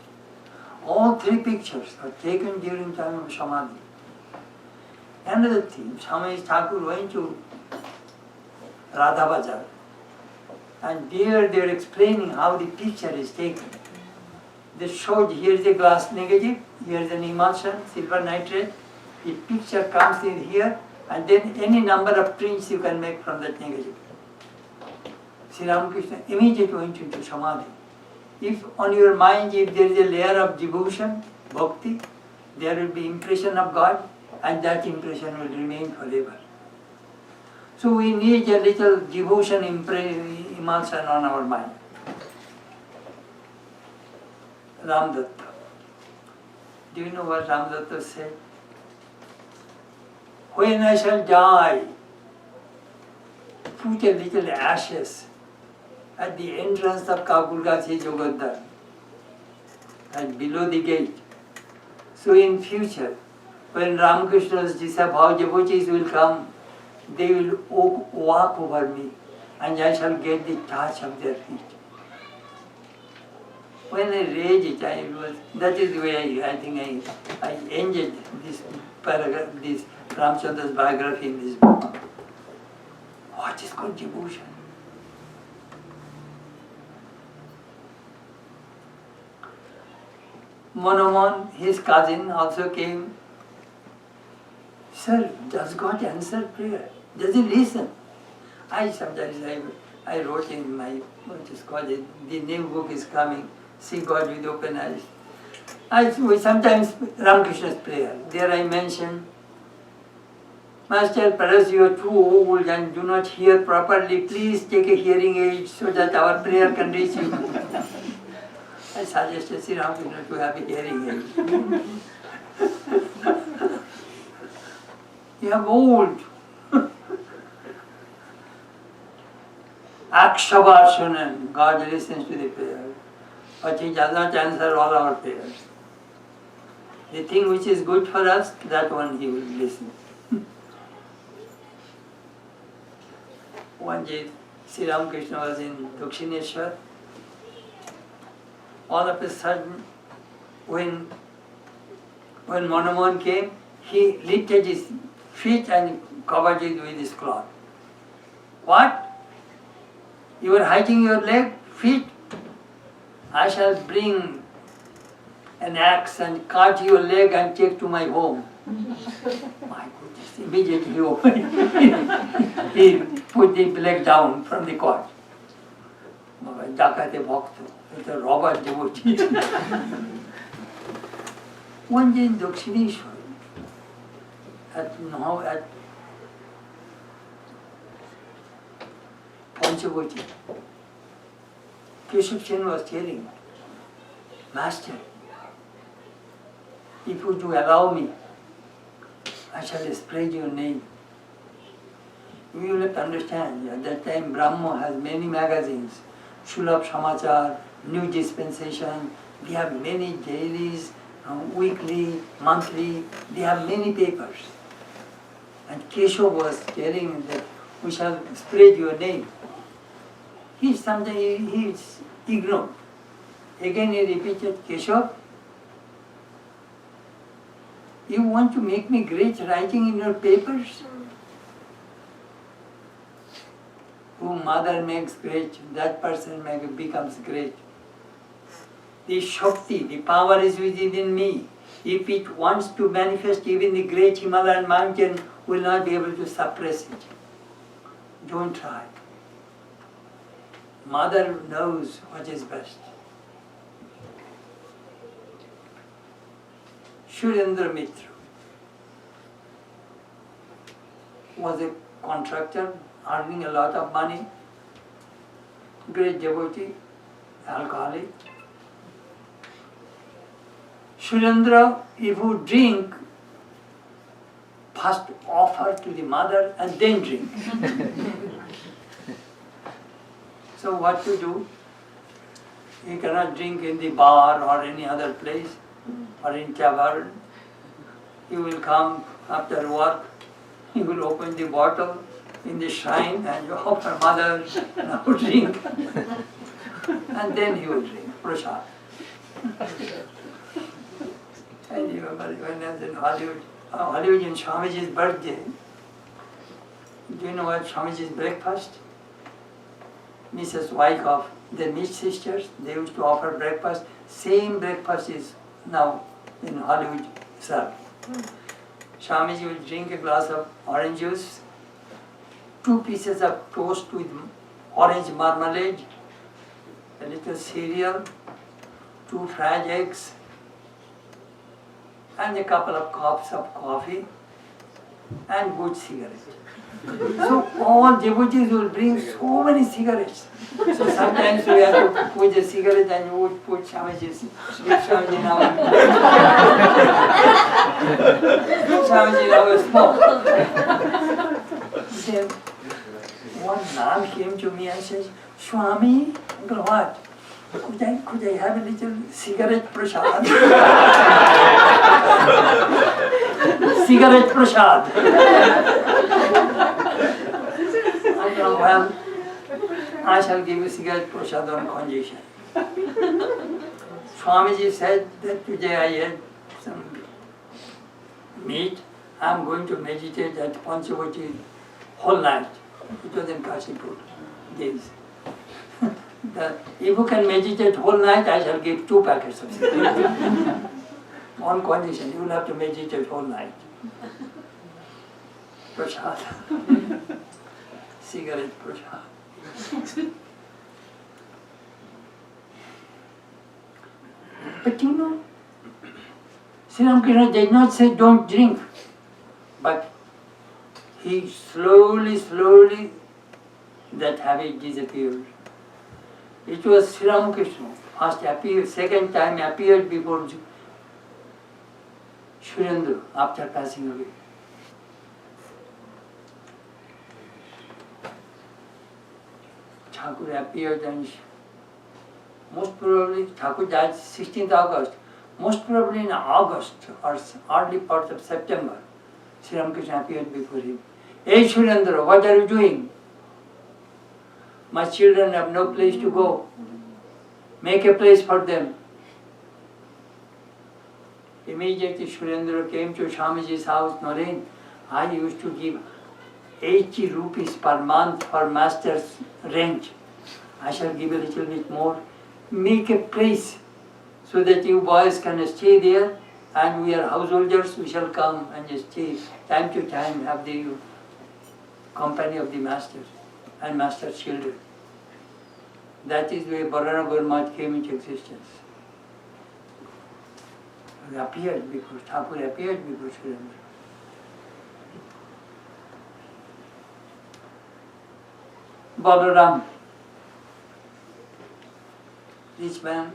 All 3 pictures were taken during time of Samadhi. Another thing, Swami Thakur went to Radha Bazar, and there they were explaining how the picture is taken. They showed, here is a glass negative, here is an emulsion, silver nitrate. The picture comes in here, and then any number of prints you can make from that negative. Sri Ramakrishna immediately went into Samadhi. If on your mind, if there is a layer of devotion, bhakti, there will be impression of God, and that impression will remain forever. So we need a little devotion emulsion on our mind. Ramdatta. Do you know what Ramdatta said? When I shall die, put a little ashes at the entrance of Kakurgachi Jogadhar and below the gate. So in future, when Ramakrishna's disavowed devotees will come, they will walk over me and I shall get the touch of their feet. When I read it, that is the way I ended this paragraph, this Ramchandra's biography in this book. What is called devotion? Monomon, his cousin, also came. Sir, does God answer prayer? Does he listen? Sometimes I wrote in my, what is called it, the new book is coming, See God with Open Eyes. Sometimes Ramakrishna's prayer. There I mention, Master, perhaps you are too old and do not hear properly. Please take a hearing aid so that our prayer can reach you. I suggested Sri Ramakrishna to have a hearing aid. You are old. Akshavarsanan, God listens to the prayer, but He does not answer all our prayers. The thing which is good for us, that one He will listen. One day, Sri Ramakrishna was in Dakshineshwar. All of a sudden, when Monomon came, he lifted his feet and covered it with his cloth. What? You are hiding your leg, feet? I shall bring an axe and cut your leg and take to my home. My goodness, immediately he put the leg down from the cot. Dakate Bhakta, it's a robber devotee. One day in Dakshineshwar, at Panchavati, Keshav Chen was telling, Master, if you do allow me, I shall spread your name. You will have to understand, at that time Brahma has many magazines, Shulabh Samachar, New Dispensation, they have many dailies, weekly, monthly, they have many papers. And Keshav was telling that we shall spread your name. He is ignored. Again he repeated, Keshav, you want to make me great writing in your papers? Whom mother makes great, that person becomes great. The Shakti, the power is within me. If it wants to manifest, even the great Himalayan mountain will not be able to suppress it. Don't try. Mother knows what is best. Shurendra Mitra was a contractor earning a lot of money, great devotee, alcoholic. Shurendra, if you drink, first offer to the mother and then drink. So what to do? You cannot drink in the bar or any other place or in tavern. You will come after work, you will open the bottle in the shrine and you offer mother, now drink. And then you will drink, prasad. I remember when I was in Hollywood in Swamiji's birthday. Do you know what Swamiji's breakfast? Mrs. Wyckoff, the Mitch sisters, they used to offer breakfast. Same breakfast is now in Hollywood served. Swamiji will drink a glass of orange juice, 2 pieces of toast with orange marmalade, a little cereal, 2 fried eggs, and a couple of cups of coffee, and good cigarette. So all devotees will bring so many cigarettes. So sometimes we have to put a cigarette and you would put Swamiji's Swamiji now. Swamiji now smoke. Then one nun came to me and says, Swami, uncle, what? Could I have a little cigarette prasad? Cigarette prasad. Well, I shall give you cigarette prasad on condition. Swamiji said that today I had some meat. I am going to meditate at Panchavati whole night. It was in Kashipur days. If you can meditate whole night, I shall give 2 packets of cigarettes. On condition, you will have to meditate whole night. Prasad. Cigarette prasad. But you know, Sri Ramakrishna did not say don't drink, but he slowly, that habit disappeared. It was Sri Ramakrishna first appeared, second time appeared before Surendra after passing away. Thakur appeared and most probably, Thakur died 16th August, most probably in August or early part of September, Sri Ramakrishna appeared before him. Hey Surendra, what are you doing? My children have no place to go. Make a place for them. Immediately Surendra came to Swamiji's house. Noreen, I used to give 80 rupees per month for master's rent. I shall give a little bit more. Make a place so that you boys can stay there, and we are householders, we shall come and stay time to time, have the company of the master and master's children. That is where Barana Gurmat came into existence. He appeared because Thakur appeared before Surendra. Balaram, rich man,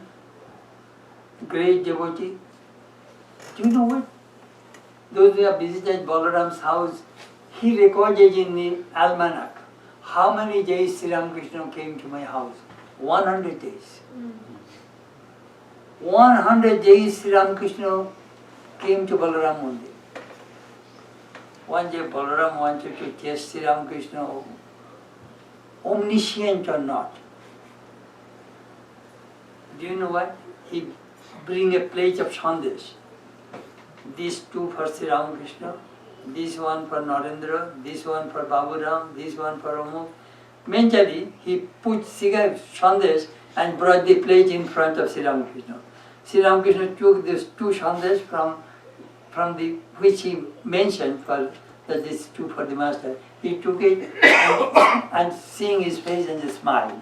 great devotee. Do you know what? Those who have visited Balaram's house, he recorded in the almanac how many days Sri Ramakrishna came to my house. 100 days. 100 days Sri Ramakrishna came to Balaram one day. One day Balaram wanted to test Sri Ramakrishna, omniscient or not. Do you know what? He bring a plate of sandesh. These 2 for Sri Ramakrishna, this one for Narendra, this one for Baburam, this one for Amuk. Mentally, he put cigarette sandesh and brought the plate in front of Sri Ramakrishna. Sri Ramakrishna took these 2 sandesh from the which he mentioned for that this 2 for the master. He took it and seeing his face and just smiled.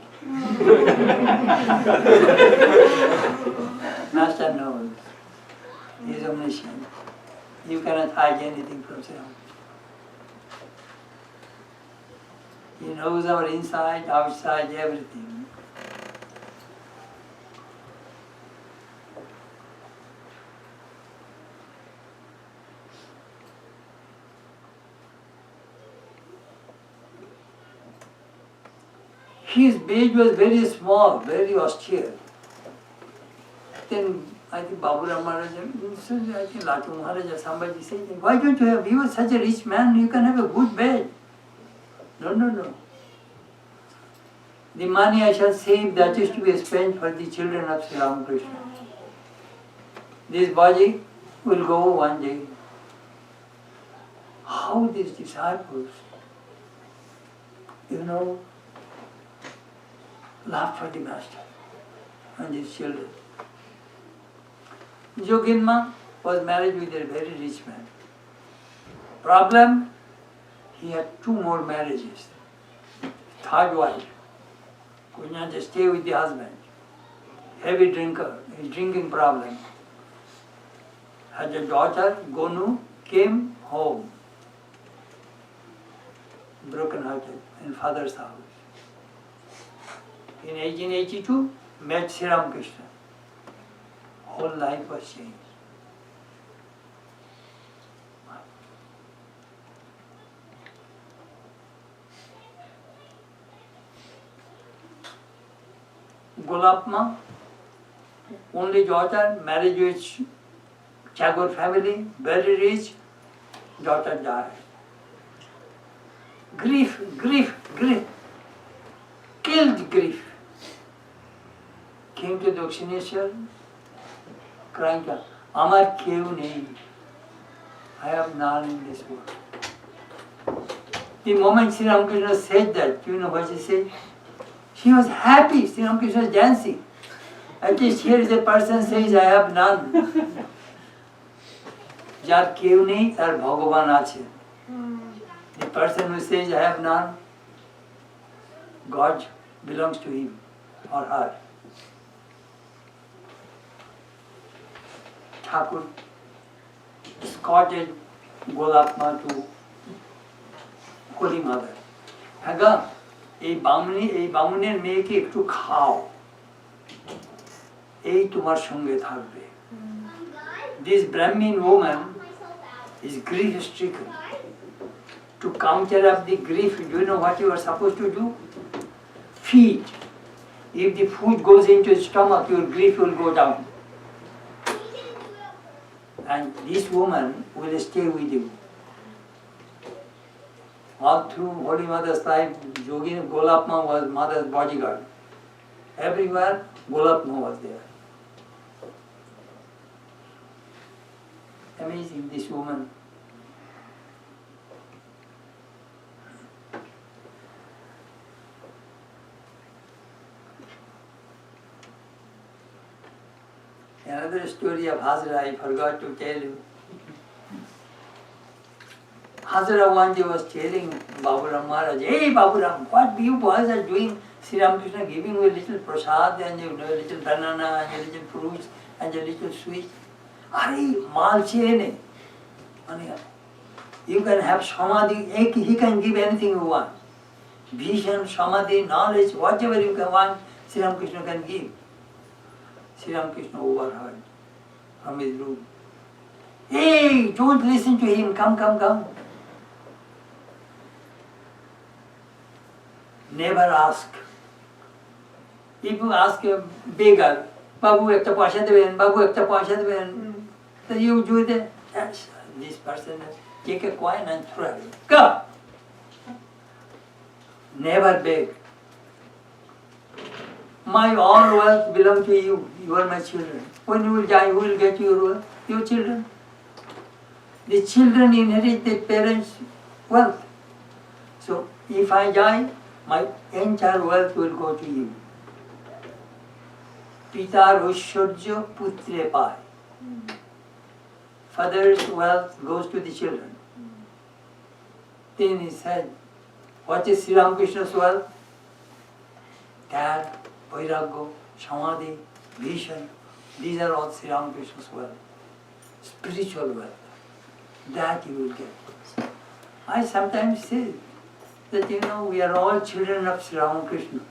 Master knows. He is omniscient. You cannot hide anything from Sri Ramakrishna. He knows our inside, outside, everything. His bed was very small, very austere. Then I think Baburam Maharaj, I think Latu Maharaj, somebody said, why don't you have, you are such a rich man, you can have a good bed. No. The money I shall save, that is to be spent for the children of Sri Ramakrishna. This body will go one day. How these disciples, love for the master and his children. Joginma was married with a very rich man. Problem, he had 2 more marriages. 3rd wife could not stay with the husband. Heavy drinker, a drinking problem. Had a daughter, Gonu, came home, broken hearted, in father's house. In 1882, met Sri Ramakrishna. Whole life was changed. Gulapma, only daughter, married with Tagore family, very rich, daughter died. Grief, killed grief. Came to Dakshineshwar, crying out, Amar keu nahi. I have none in this world. The moment Sri Ramakrishna said that, you know what he said? She was happy. Sri Ramakrishna was dancing. At least here is a person says, I have none. যার কেউ নেই তার ভগবান আছে. The person who says I have none, God belongs to him or her. Thakur escorted Golapma to Holy Mother. Haga, এই বামুনের মেয়েকে একটু খাও, এই তোমার সঙ্গে থাকবে. This Brahmin woman is grief stricken. To counter up the grief, do you know what you are supposed to do? Feed. If the food goes into the stomach, your grief will go down. And this woman will stay with you. All through Holy Mother's life, Yogin Golapma was Mother's bodyguard. Everywhere, Golapma was there. Amazing, this woman. Another story of Hazara I forgot to tell you. Hazara one day was telling Baburam Maharaj, hey Baburam, what you boys are doing? Sri Ramakrishna giving you a little prasad and a little banana and a little fruits and a little sweet. Are mal chene? You can have samadhi, he can give anything you want. Vision, samadhi, knowledge, whatever you can want, Sri Ramakrishna can give. Sri Ramakrishna overheard from his room. Hey, don't listen to him, come. Never ask. If you ask a beggar, Babu ekta paisha deben, so you do that. Yes, this person take a coin and throw it. Come! Never beg. My all wealth belongs to you. You are my children. When you will die, who will get your wealth? Your children. The children inherit their parents' wealth. So if I die, my entire wealth will go to you. Pitar Aishwarya putre পায়. Father's wealth goes to the children. Then he said, what is Sri Ramakrishna's wealth? Dad, Vairagya, Samadhi, Vision, these are all Sri Ramakrishna's wealth. Spiritual wealth. That you will get. I sometimes say that we are all children of Sri Ramakrishna.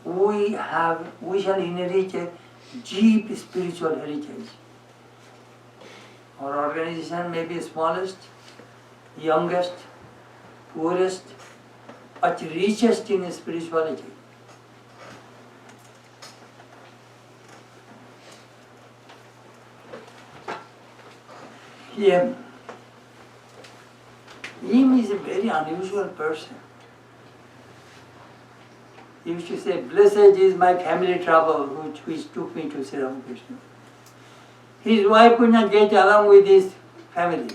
We shall inherit a deep spiritual heritage. Our organization may be smallest, youngest, poorest, but richest in spirituality. Him is a very unusual person. He used to say, blessed is my family trouble which took me to Sri Ramakrishna. His wife could not get along with his family.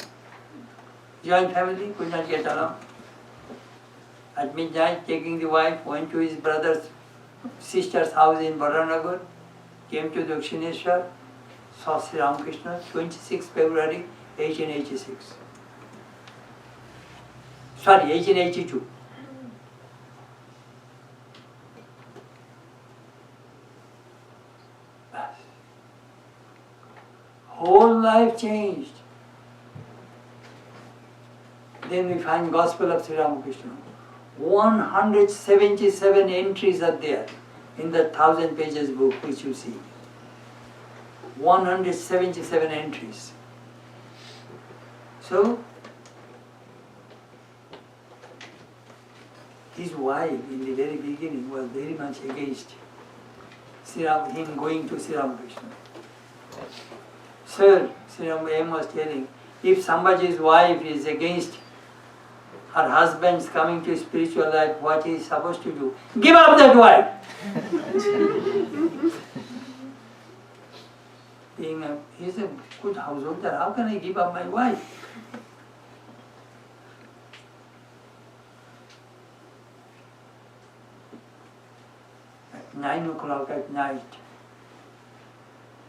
Joint family could not get along. At midnight, taking the wife, went to his brother's sister's house in Baranagar, came to Dakshineshwar, saw Sri Ramakrishna, 26 February 1886. Sorry, 1882. Whole life changed. Then we find Gospel of Sri Ramakrishna. 177 entries are there in the 1000 pages book which you see. 177 entries. So, his wife in the very beginning was very much against him going to Sri Ramakrishna. Sir, Sri Ramakrishna was telling, if somebody's wife is against her husband's coming to spiritual life, what he is supposed to do? Give up that wife! He's a good householder, how can I give up my wife? 9 o'clock at night,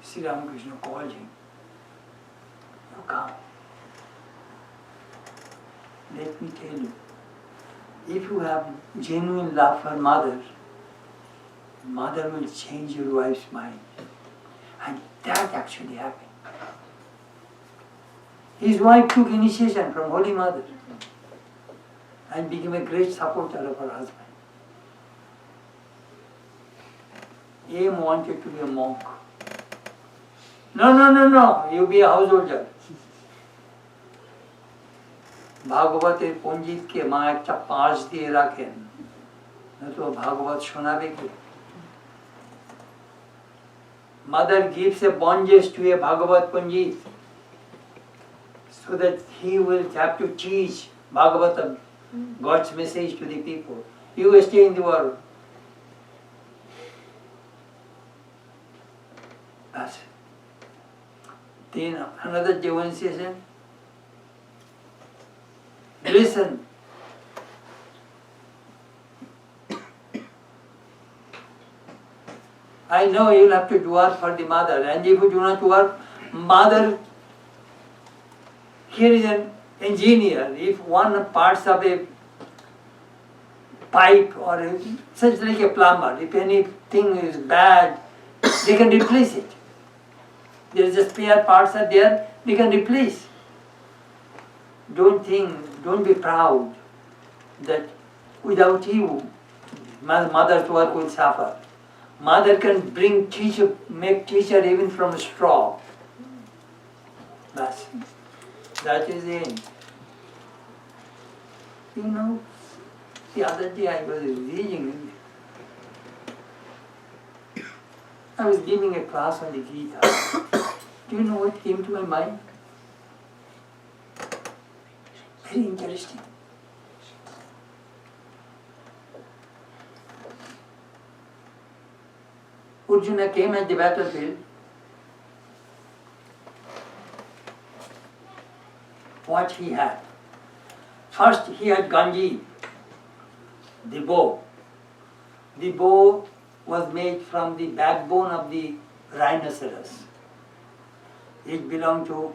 Sri Ramakrishna called him. You come. Let me tell you, if you have genuine love for mother, mother will change your wife's mind. And that actually happened. His wife took initiation from Holy Mother and became a great supporter of her husband. Aim wanted to be a monk. No, you be a householder. ভাগবতের পণ্ডিতকে মা একটা পাশ দিয়ে রাখেন, নয়তো ভাগবত শোনাবে কি? Mother gives a bonjes to a Bhagavat Pandit so that he will have to teach Bhagavatam, God's message to the people. You stay in the world. That's it. Then another denunciation. Listen. I know you'll have to do work for the mother, and if you do not work, mother, here is an engineer. If one parts of a pipe or such like a plumber, if anything is bad, they can replace it. There is a spare parts are there, they can replace. Don't be proud that without you, mother's work will suffer. Mother can make teacher even from straw. That is the end. You know, the other day I was reading, I was giving a class on the Gita. Do you know what came to my mind? Very interesting. Arjuna came at the battlefield. What he had? First he had Ganji, the bow. The bow was made from the backbone of the rhinoceros. It belonged to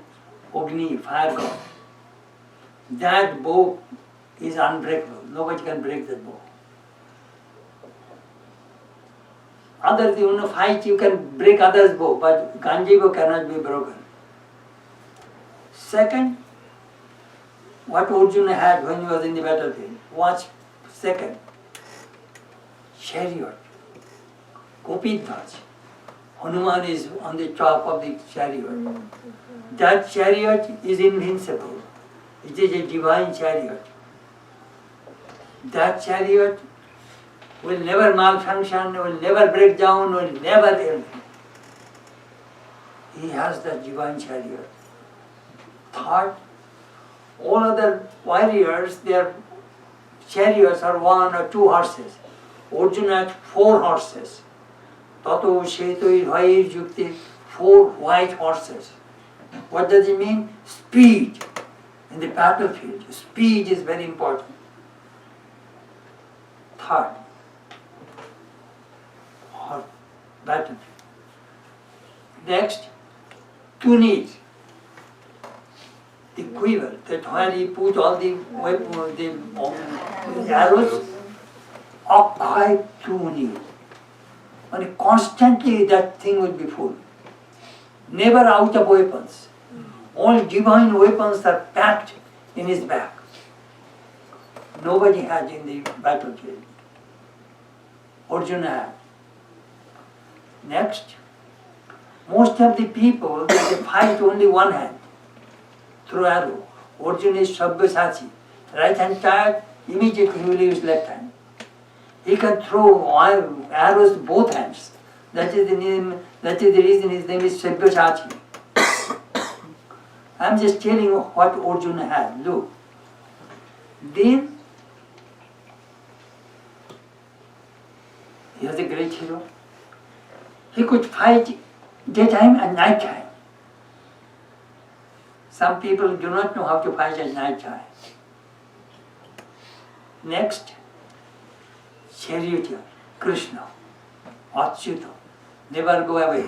Agni, fire god. That bow is unbreakable. Nobody can break that bow. Others, you know, fight, you can break others' bow, but Ganji bow cannot be broken. Second, what Arjuna had when he was in the battlefield. Watch, second, chariot, Kopidhaj. Hanuman is on the top of the chariot. That chariot is invincible. It is a divine chariot. That chariot will never malfunction, will never break down, will never end. He has that divine chariot. Third, all other warriors, their chariots are 1 or 2 horses. Arjuna had 4 horses. Tato Shetoi Bhair Jukti, 4 white horses. What does it mean? Speed. In the battlefield, speed is very important. Third, battlefield. Next, Tunit, the quiver, that where he put all the arrows, Akhai Tunit. And constantly that thing will be full. Never out of weapons. All divine weapons are packed in his back. Nobody had in the battlefield. Arjuna had. Next, most of the people, they fight only one hand, through arrow. Arjuna is Sabyasachi. Right hand tied, immediately he will use left hand. He can throw arrows both hands. That is the reason his name is Sabyasachi. I am just telling you what Arjuna had. Look. Then, he was a great hero. He could fight daytime and night time. Some people do not know how to fight at night time. Next, Chariot, Krishna. Achyuta, never go away.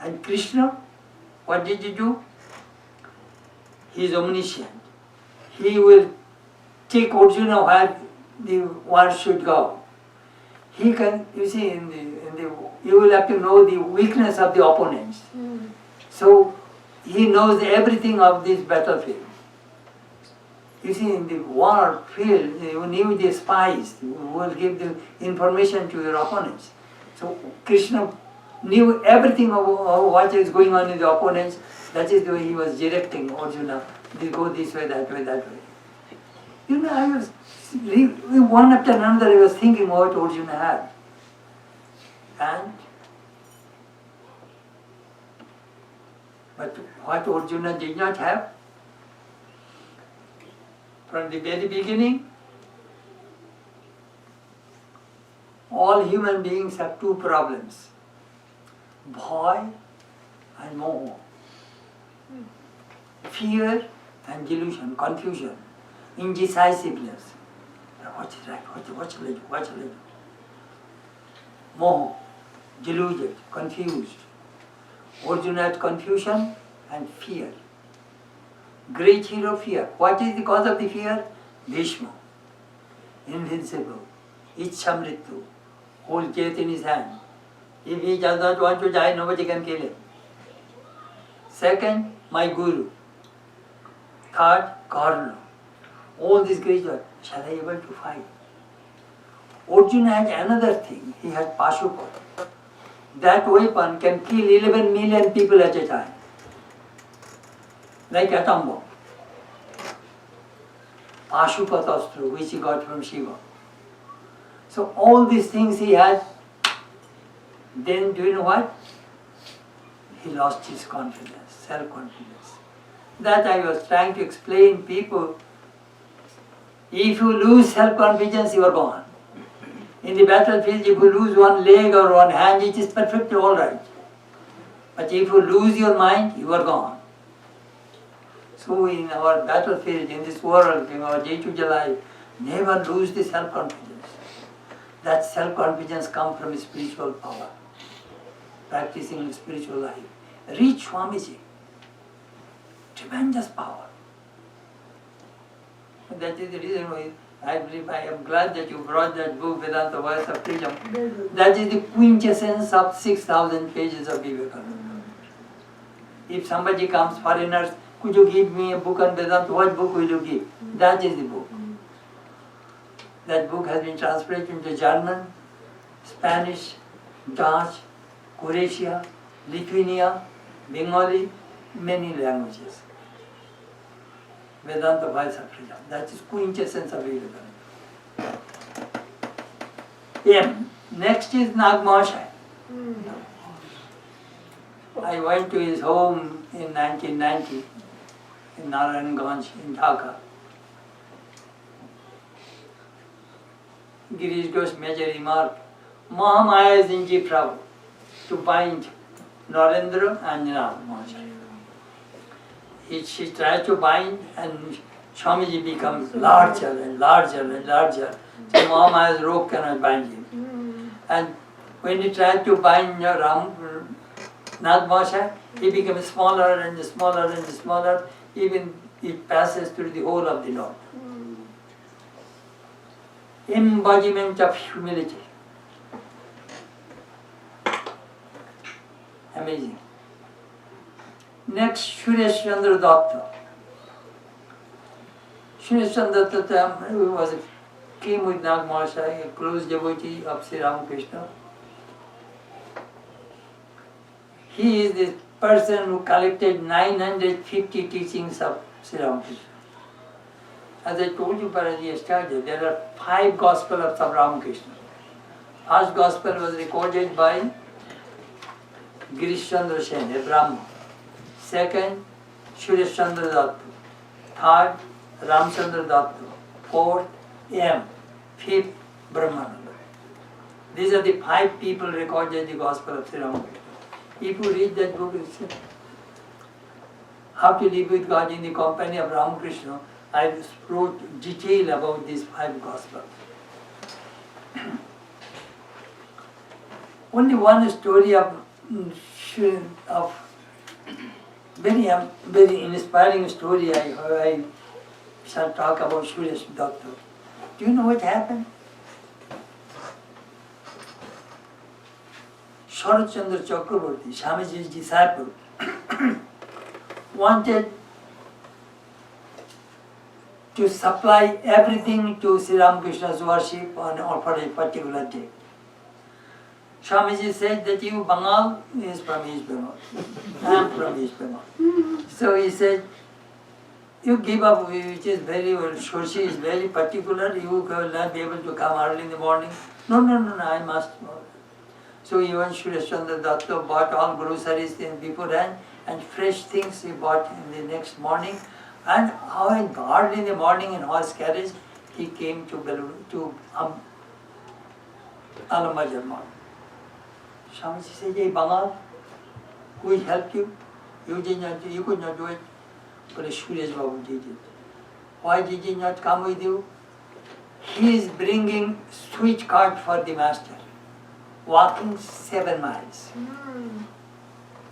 And Krishna, what did he do? He is omniscient. He will take Arjuna where the war should go. He can, you see, you will have to know the weakness of the opponents. So he knows everything of this battlefield. You see, in the war field, you knew the spies who will give the information to your opponents. So Krishna knew everything of what is going on in the opponents. That is the way he was directing Arjuna. They go this way, that way, that way. You know, I was, one after another, I was thinking what Arjuna had. But what Arjuna did not have, from the very beginning, all human beings have two problems, bhaya and moha, fear and delusion, confusion, indecisiveness. What is right, what shall I do, what shall I do? Moha, deluded, confused. Arjuna had confusion and fear. Great hero fear. What is the cause of the fear? Bhishma, invincible, Ichamritu, hold death in his hand. If he does not want to die, nobody can kill him. Second, my Guru. Third, Karna. All these creatures, shall I be able to fight? Arjuna had another thing. He had Pashupat. That weapon can kill 11 million people at a time. Like atom bomb. Pashupatastra, which he got from Shiva. So all these things he had. Then do you know what? He lost his confidence, self-confidence. That I was trying to explain people. If you lose self-confidence, you are gone. In the battlefield, if you lose one leg or one hand, it is perfectly all right. But if you lose your mind, you are gone. So in our battlefield, in this world, in our day-to-day life, never lose the self-confidence. That self-confidence comes from spiritual power, practicing spiritual life. Reach Swamiji, tremendous power. And that is the reason why I believe I am glad that you brought that book, Vedanta Voice of Freedom. That is the quintessence of 6,000 pages of Vivekananda. If somebody comes, foreigners, could you give me a book on Vedanta? What book will you give? That is the book. That book has been translated into German, Spanish, Dutch, Croatia, Lithuania, Bengali, many languages. Vedanta Voice of Freedom. That is quintessence of Vivekananda. Next is Nagmashai. I went to his home in 1990 in Narayanganj in Dhaka. Girish Ghosh major remark, Mahamaya is in Jiprabhu to bind Narendra and Nagmashai. She tries to bind and Swamiji becomes larger and larger and larger. So Mahamaya's rope cannot bind him. And when he tried to bind Nagmashai, he becomes smaller and smaller and smaller, even it passes through the whole of the knot. Embodiment of humility. Amazing. Next, Suresh Chandra Datta. Suresh Chandra Datta came with Nagmashai, a close devotee of Sri Ramakrishna. He is the person who collected 950 teachings of Sri Ramakrishna. As I told you yesterday, there are 5 Gospels of Ramakrishna. First Gospel was recorded by Girish Chandra Sen, a Brahma. Second, Suresh Chandra Datta. Third, Ramchandra Datta. Fourth, M. Fifth, Brahmananda. These are the 5 people recorded in the Gospel of Sri Ramakrishna. If you read that book, it's How to Live with God in the Company of Ramakrishna, I wrote detail about these 5 Gospels. Only one story of very inspiring story I shall talk about Suresh Doctor. Do you know what happened? Sharat Chandra Chakraborty, Swamiji's disciple, wanted to supply everything to Sri Ramakrishna's worship for a particular day. Swamiji said that you Bengal is from East Bengal. I am from East Bengal. So he said, you give up, which is very, Shoshi is very particular, you will not be able to come early in the morning. No, I must. So even Suresh Chandra Datta bought all groceries beforehand and fresh things he bought in the next morning. And early in the morning in horse carriage, he came to Alamajarman. Swamiji said, hey Bengal, who will help you? You could not do it. But Suresh Babu did it. Why did he not come with you? He is bringing switch cart for the master, walking 7 miles.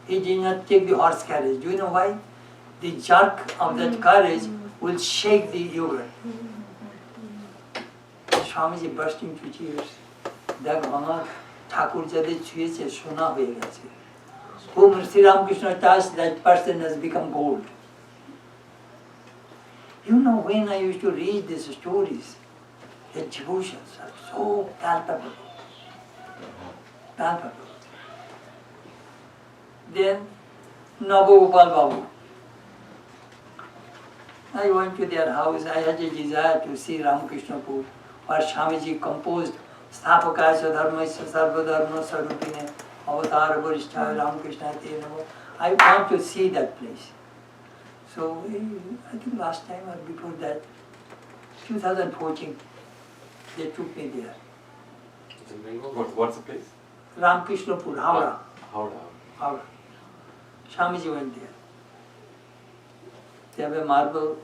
He did not take the horse carriage. Do you know why? The jerk of that carriage will shake the yogurt. Swamiji burst into tears. That Banga Thakur Jade Chuyeche Sona hoye geche. Whom Sri Ramakrishna touched, that person has become gold. You know, when I used to read these stories, the devotions are so palpable. Then, Nabogopal Babu. I went to their house. I had a desire to see Ramakrishna Pur, where Swamiji composed Sthapakasya Dharmasya Sarvadharma Sarupine Avatar Varishta Ramakrishna Te Namo. I want to see that place. So, I think last time or before that, 2014, they took me there. It's in Bengal? What's the place? Ramakrishna Pur, Howrah. Howrah. Swamiji went there. They have a marble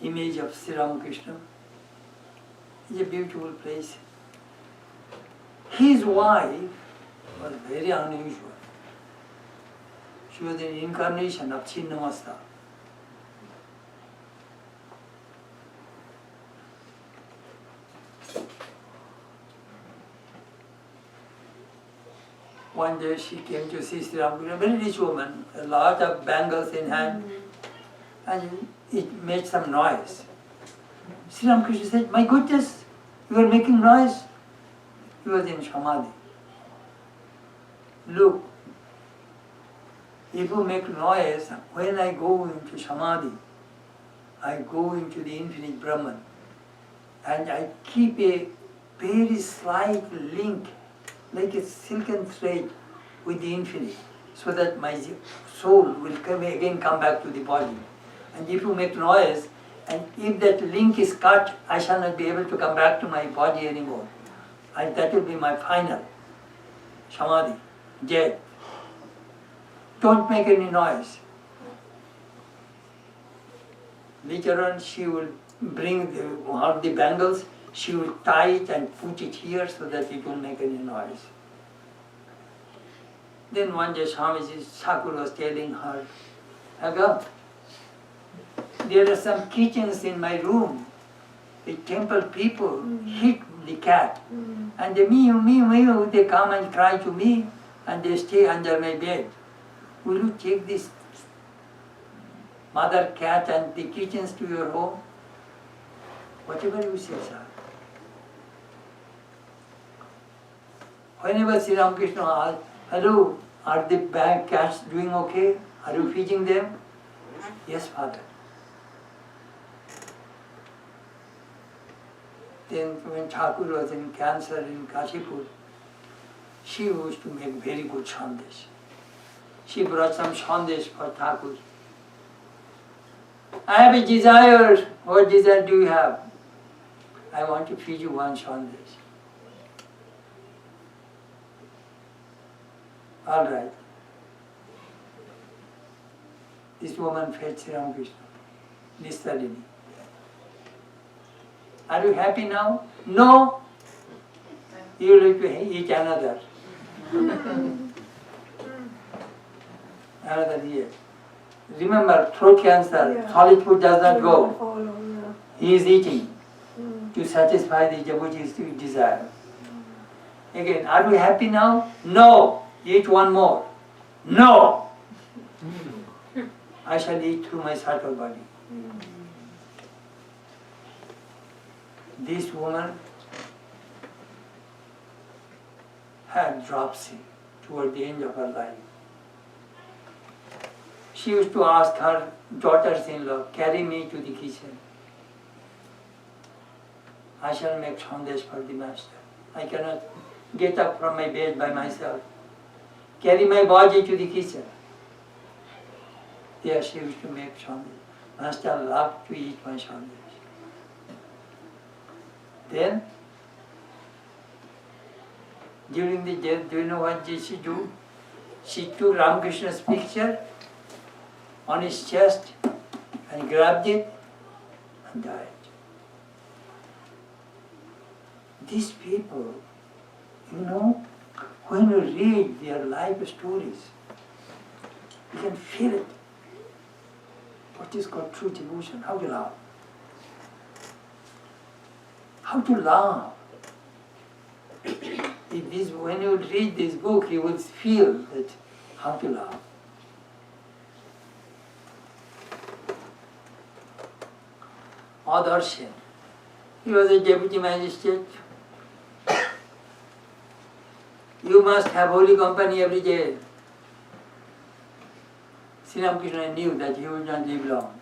image of Sri Ramakrishna. It's a beautiful place. His wife was very unusual. She was an incarnation of Chinnamasta. One day she came to see Sri Ramakrishna, a very rich woman, a lot of bangles in hand, and it made some noise. Sri Ramakrishna said, my goodness, you are making noise. He was in Samadhi. Look, if you make noise, when I go into Samadhi, I go into the infinite Brahman, and I keep a very slight link, like a silken thread with the infinite, so that my soul will come back to the body. And if you make noise, and if that link is cut, I shall not be able to come back to my body anymore. And that will be my final Samadhi, death. Don't make any noise. Later on, she will bring one of the bangles, she will tie it and put it here so that it won't make any noise. Then one day Swamiji Thakur was telling her, Aga, there are some kitchens in my room. The temple people hit the cat. And they meow, they come and cry to me and they stay under my bed. Will you take this mother cat and the kitchens to your home? Whatever you say, sir. Whenever Sri Ramakrishna asks, hello, are the cats doing okay? Are you feeding them? Yes, Father. Then when Thakur was in cancer in Kashipur, she used to make very good sandesh. She brought some sandesh for Thakur. I have a desire. What desire do you have? I want to feed you one sandesh. All right. This woman fed Sri Ramakrishna, Nistalini. Are you happy now? No. you like to eat another. Another year. Remember, throat cancer, Yeah. solid food does not go. Follow, yeah. He is eating to satisfy the devotee's desire. Again, are we happy now? No. Eat one more. No. I shall eat through my subtle body. This woman had dropsy toward the end of her life. She used to ask her daughters-in-law, carry me to the kitchen. I shall make sandesh for the master. I cannot get up from my bed by myself. Carry my body to the kitchen. There she used to make sandesh. Master loved to eat my sandesh. Then, during the death, do you know what did she do? She took Ramakrishna's picture on his chest and grabbed it and died. These people, you know, when you read their life stories, you can feel it. What is called true devotion? How to love. How to love. When you read this book, you will feel that how to love. Adarshan. He was a deputy magistrate. You must have holy company every day. Sri Ramakrishna knew that he would not live long.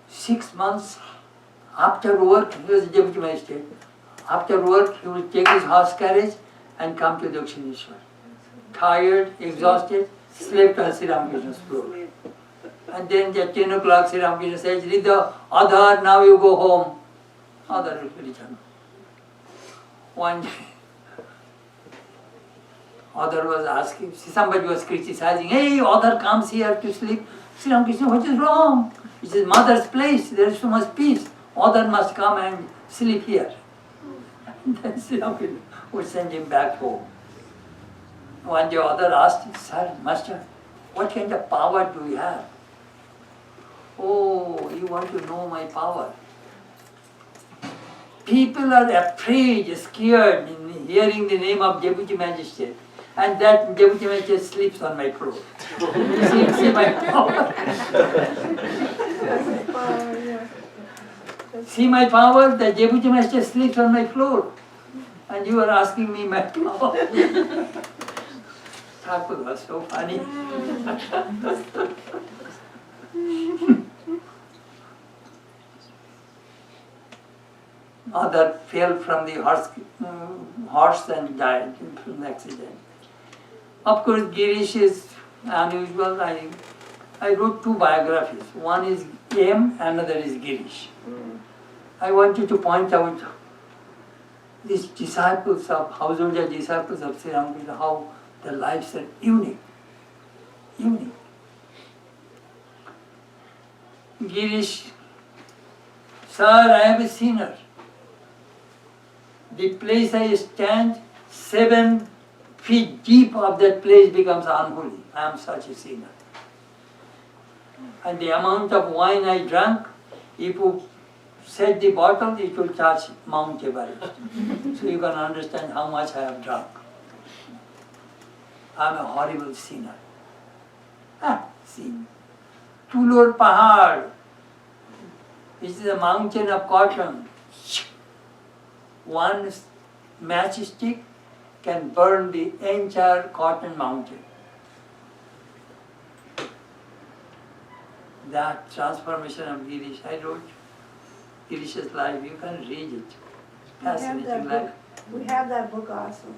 6 months after work, he was a deputy magistrate. After work, he would take his horse carriage and come to Dakshineshwar. Tired, exhausted, slept on Sri Ramakrishna's floor. And then at 10 o'clock, Sri Ramakrishna says, Rida, Adhar, now you go home. Adhar will return. One day, Adhar was asking, somebody was criticizing, hey, Adhar comes here to sleep. Sri Ramakrishna, what is wrong? It is mother's place, there is so much peace. Adhar must come and sleep here. And then Sri Ramakrishna would send him back home. One day Adhar asked, Sir, Master, what kind of power do you have? Oh, you want to know my power? People are afraid, scared in hearing the name of Deputy Magistrate. And that Deputy Magistrate sleeps on my floor. see my power? See my power? The Deputy Magistrate sleeps on my floor. And you are asking me my power. Thakur was so funny. Mother fell from the horse and died from the accident. Of course, Girish is unusual. I wrote 2 biographies. One is M, another is Girish. I wanted to point out these disciples of householder disciples of Sri Ramakrishna, how their lives are unique. Unique. Girish, sir, I am a sinner. The place I stand, 7 feet deep of that place becomes unholy. I am such a sinner. And the amount of wine I drank, if you set the bottle, it will touch Mount Everest. So you can understand how much I have drunk. I am a horrible sinner. Sin. Tulur Pahad, which is a mountain of cotton. One matchstick can burn the entire cotton mountain. That transformation of Girish, I wrote Girish's life, you can read it. Fascinating life. We have that book also.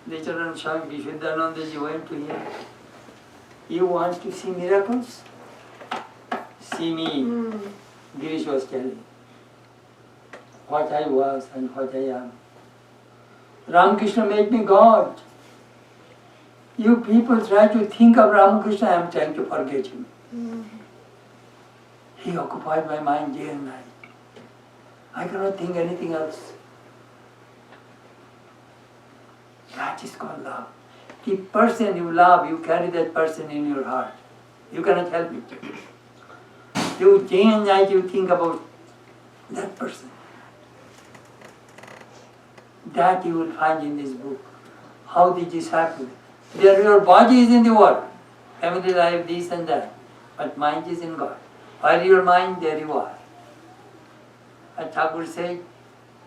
Later on, Swami Chetanananda went to him. You want to see miracles? See me. Girish was telling what I was and what I am. Ramakrishna made me God. You people try to think of Ramakrishna, I am trying to forget him. He occupied my mind day and night. I cannot think anything else. That is called love. The person you love, you carry that person in your heart. You cannot help it. You day and night you think about that person. That you will find in this book. How did this happen? Your body is in the world. Family life, this and that. But mind is in God. While your mind, there you are. And Thakur said,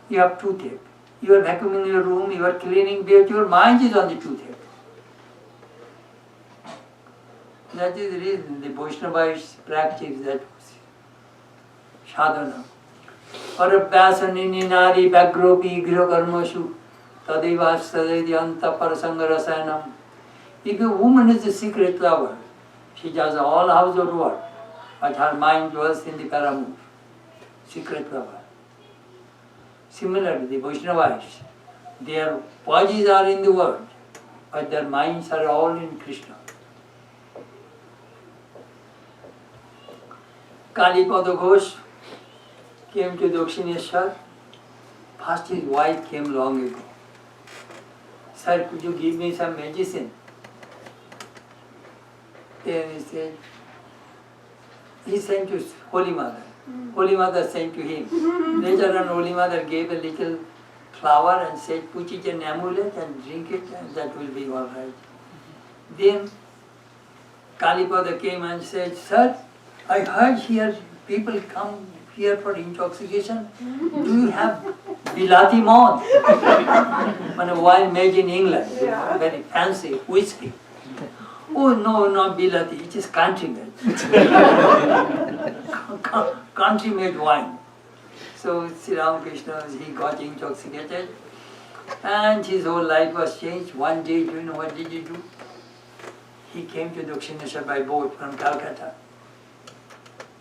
you have toothache. You are vacuuming your room, you are cleaning, but your mind is on the toothache. That is the reason the Vaishnavas practice that sadhana. Parabhyasanini nari bhagropi giro karmashu tadeva sadedi anta parasanga rasanam. If a woman is a secret lover, she does all household work, but her mind dwells in the paramour, secret lover. Similarly, the Vaishnavas, their bodies are in the world, but their minds are all in Krishna. Kalipada Ghosh came to Dakshineshwar. First his wife came long ago. Sir, could you give me some medicine? Then he said, he sent to Holy Mother. Holy Mother sent to him. Later on, Holy Mother gave a little flower and said, put it in an amulet and drink it and that will be all right. Then Kalipada came and said, sir, I heard here people come here for intoxication. Do you have Bilati Maud? A wine made in England, very fancy whiskey. Oh no, not Bilati, it is country made. Country made wine. So Sri Ramakrishna, he got intoxicated and his whole life was changed. One day, do you know what did he do? He came to Dakshineshwar by boat from Calcutta.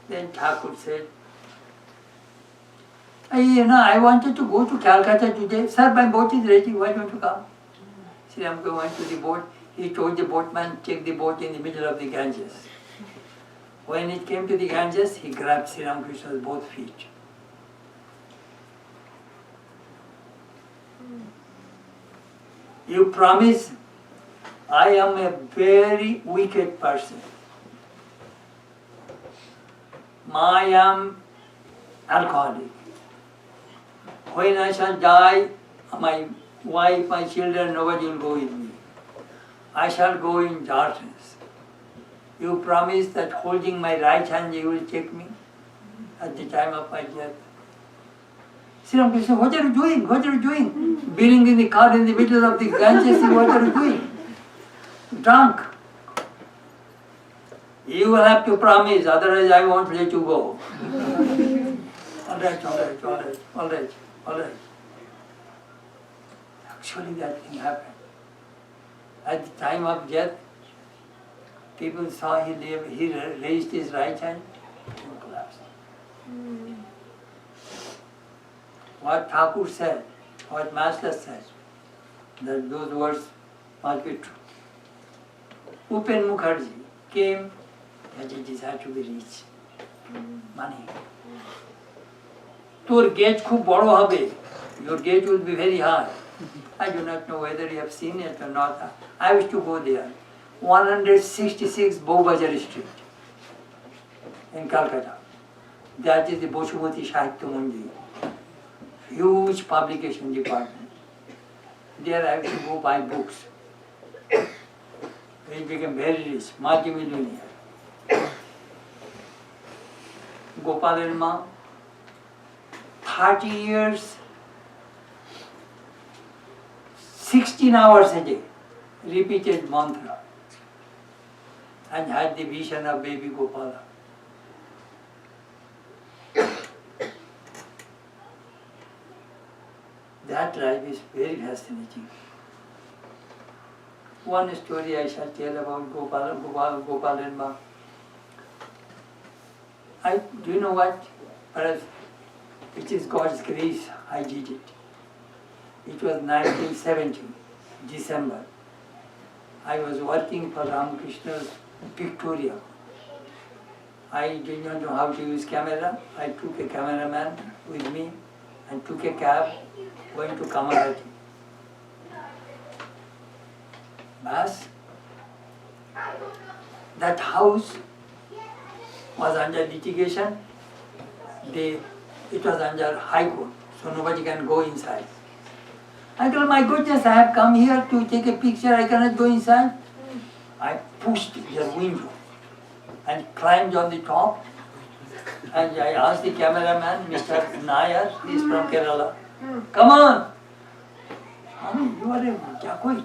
Then Thakur said, I wanted to go to Calcutta today. Sir, my boat is ready, why don't you come? Sri Ramakrishna went to the boat. He told the boatman, take the boat in the middle of the Ganges. When it came to the Ganges, he grabbed Sri Ramakrishna's both feet. You promise, I am a very wicked person. I am alcoholic. When I shall die, my wife, my children, nobody will go with me. I shall go in darkness. You promise that holding my right hand you will take me at the time of my death. Sri Ramakrishna, what are you doing? What are you doing? Being in the car in the middle of the Ganges, what are you doing? Drunk. You will have to promise, otherwise I won't let you go. All right. Actually that thing happened. At the time of death, people saw he raised his right hand and collapsed. What Thakur said, what Master said, that those words must be true. Upen Mukherjee came that he desired to be rich. Money. Your gate khub bado hobe. Your gate will be very high. I do not know whether you have seen it or not. I wish to go there. 166 Bowbazar Street in Calcutta. That is the Boshumati Sahitya Mandir. Huge publication department. There I have to go buy books. He became very rich, multi-millionaire. Gopal and Ma, 30 years, 16 hours a day, repeated mantra, and had the vision of baby Gopala. That life is very fascinating. One story I shall tell about Gopal and Ma. Do you know what? Perhaps it is God's grace I did it. It was 1970, December. I was working for Ramakrishna's Victoria. I did not know how to use camera. I took a cameraman with me and took a cab going to Kamarati. Bas, that house was under litigation. It was under High Court, so nobody can go inside. I told, my goodness, I have come here to take a picture, I cannot go inside. I pushed the window and climbed on the top, and I asked the cameraman, Mr. Nair, he is from Kerala, come on! I mean, you are a dacoit,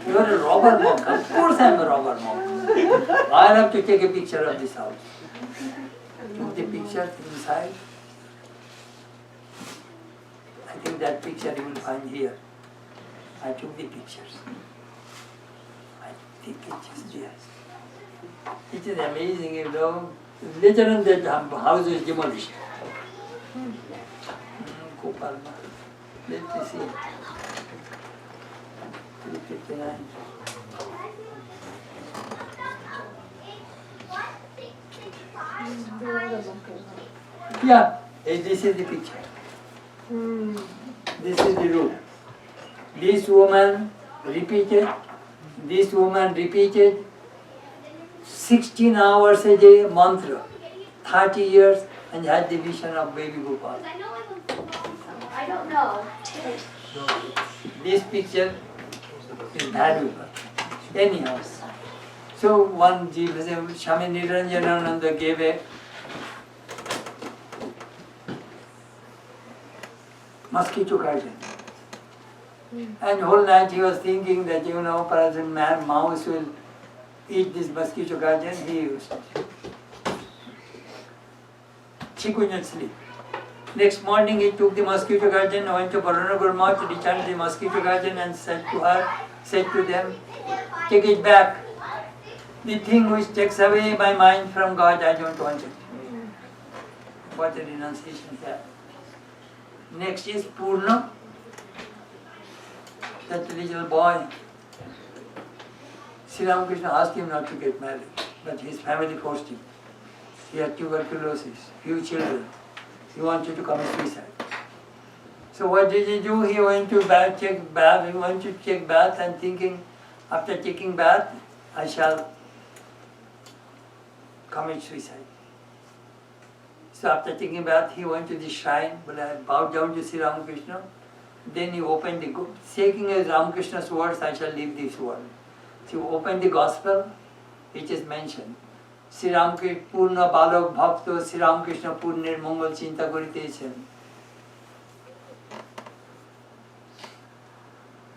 you are a robber monk. Of course I am a robber monk. I have to take a picture of this house. Took the picture inside. I think that picture you will find here. I took the pictures. I think it is there. It is amazing, you know. Later on that house was demolished. Gopalma. Let me see. 359. Yeah, this is the picture. This is the room. This woman repeated 16 hours a day mantra, 30 years, and had the vision of baby Gopal. I don't know. This picture is valuable. Anyhow. So one Swami Niranjanananda gave a mosquito curtain. And whole night he was thinking that, you know, perhaps a mouse will eat this mosquito curtain. He used it. She could not sleep. Next morning he took the mosquito curtain, went to Paranagar Math, returned the mosquito curtain and said to them, take it back. The thing which takes away my mind from God, I don't want it. What a renunciation there. Next is Purna, that little boy. Sri Ramakrishna asked him not to get married, but his family forced him. He had tuberculosis, few children. He wanted to commit suicide. So what did he do? He went to take bath. He went to take bath and thinking, after taking bath, I shall commit suicide. So after taking bath, he went to the shrine, but I bowed down to Sri Ramakrishna. Then he opened the, taking as Ramakrishna's words, I shall leave this world. So he opened the gospel, which is mentioned. Sri Ramakrishna Purna Balok Bhakto Sri Ramakrishna Purnir Mangal Chinta Karitechen.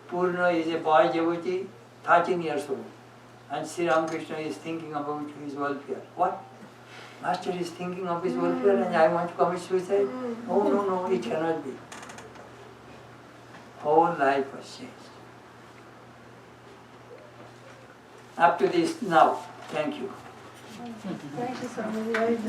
Purna is a boy devotee, 13 years old. And Sri Ramakrishna is thinking about his welfare. What? Master is thinking of his welfare and I want to commit suicide? Oh, no, it cannot be. Whole life was changed. Up to this now. Thank you. Thank you so much.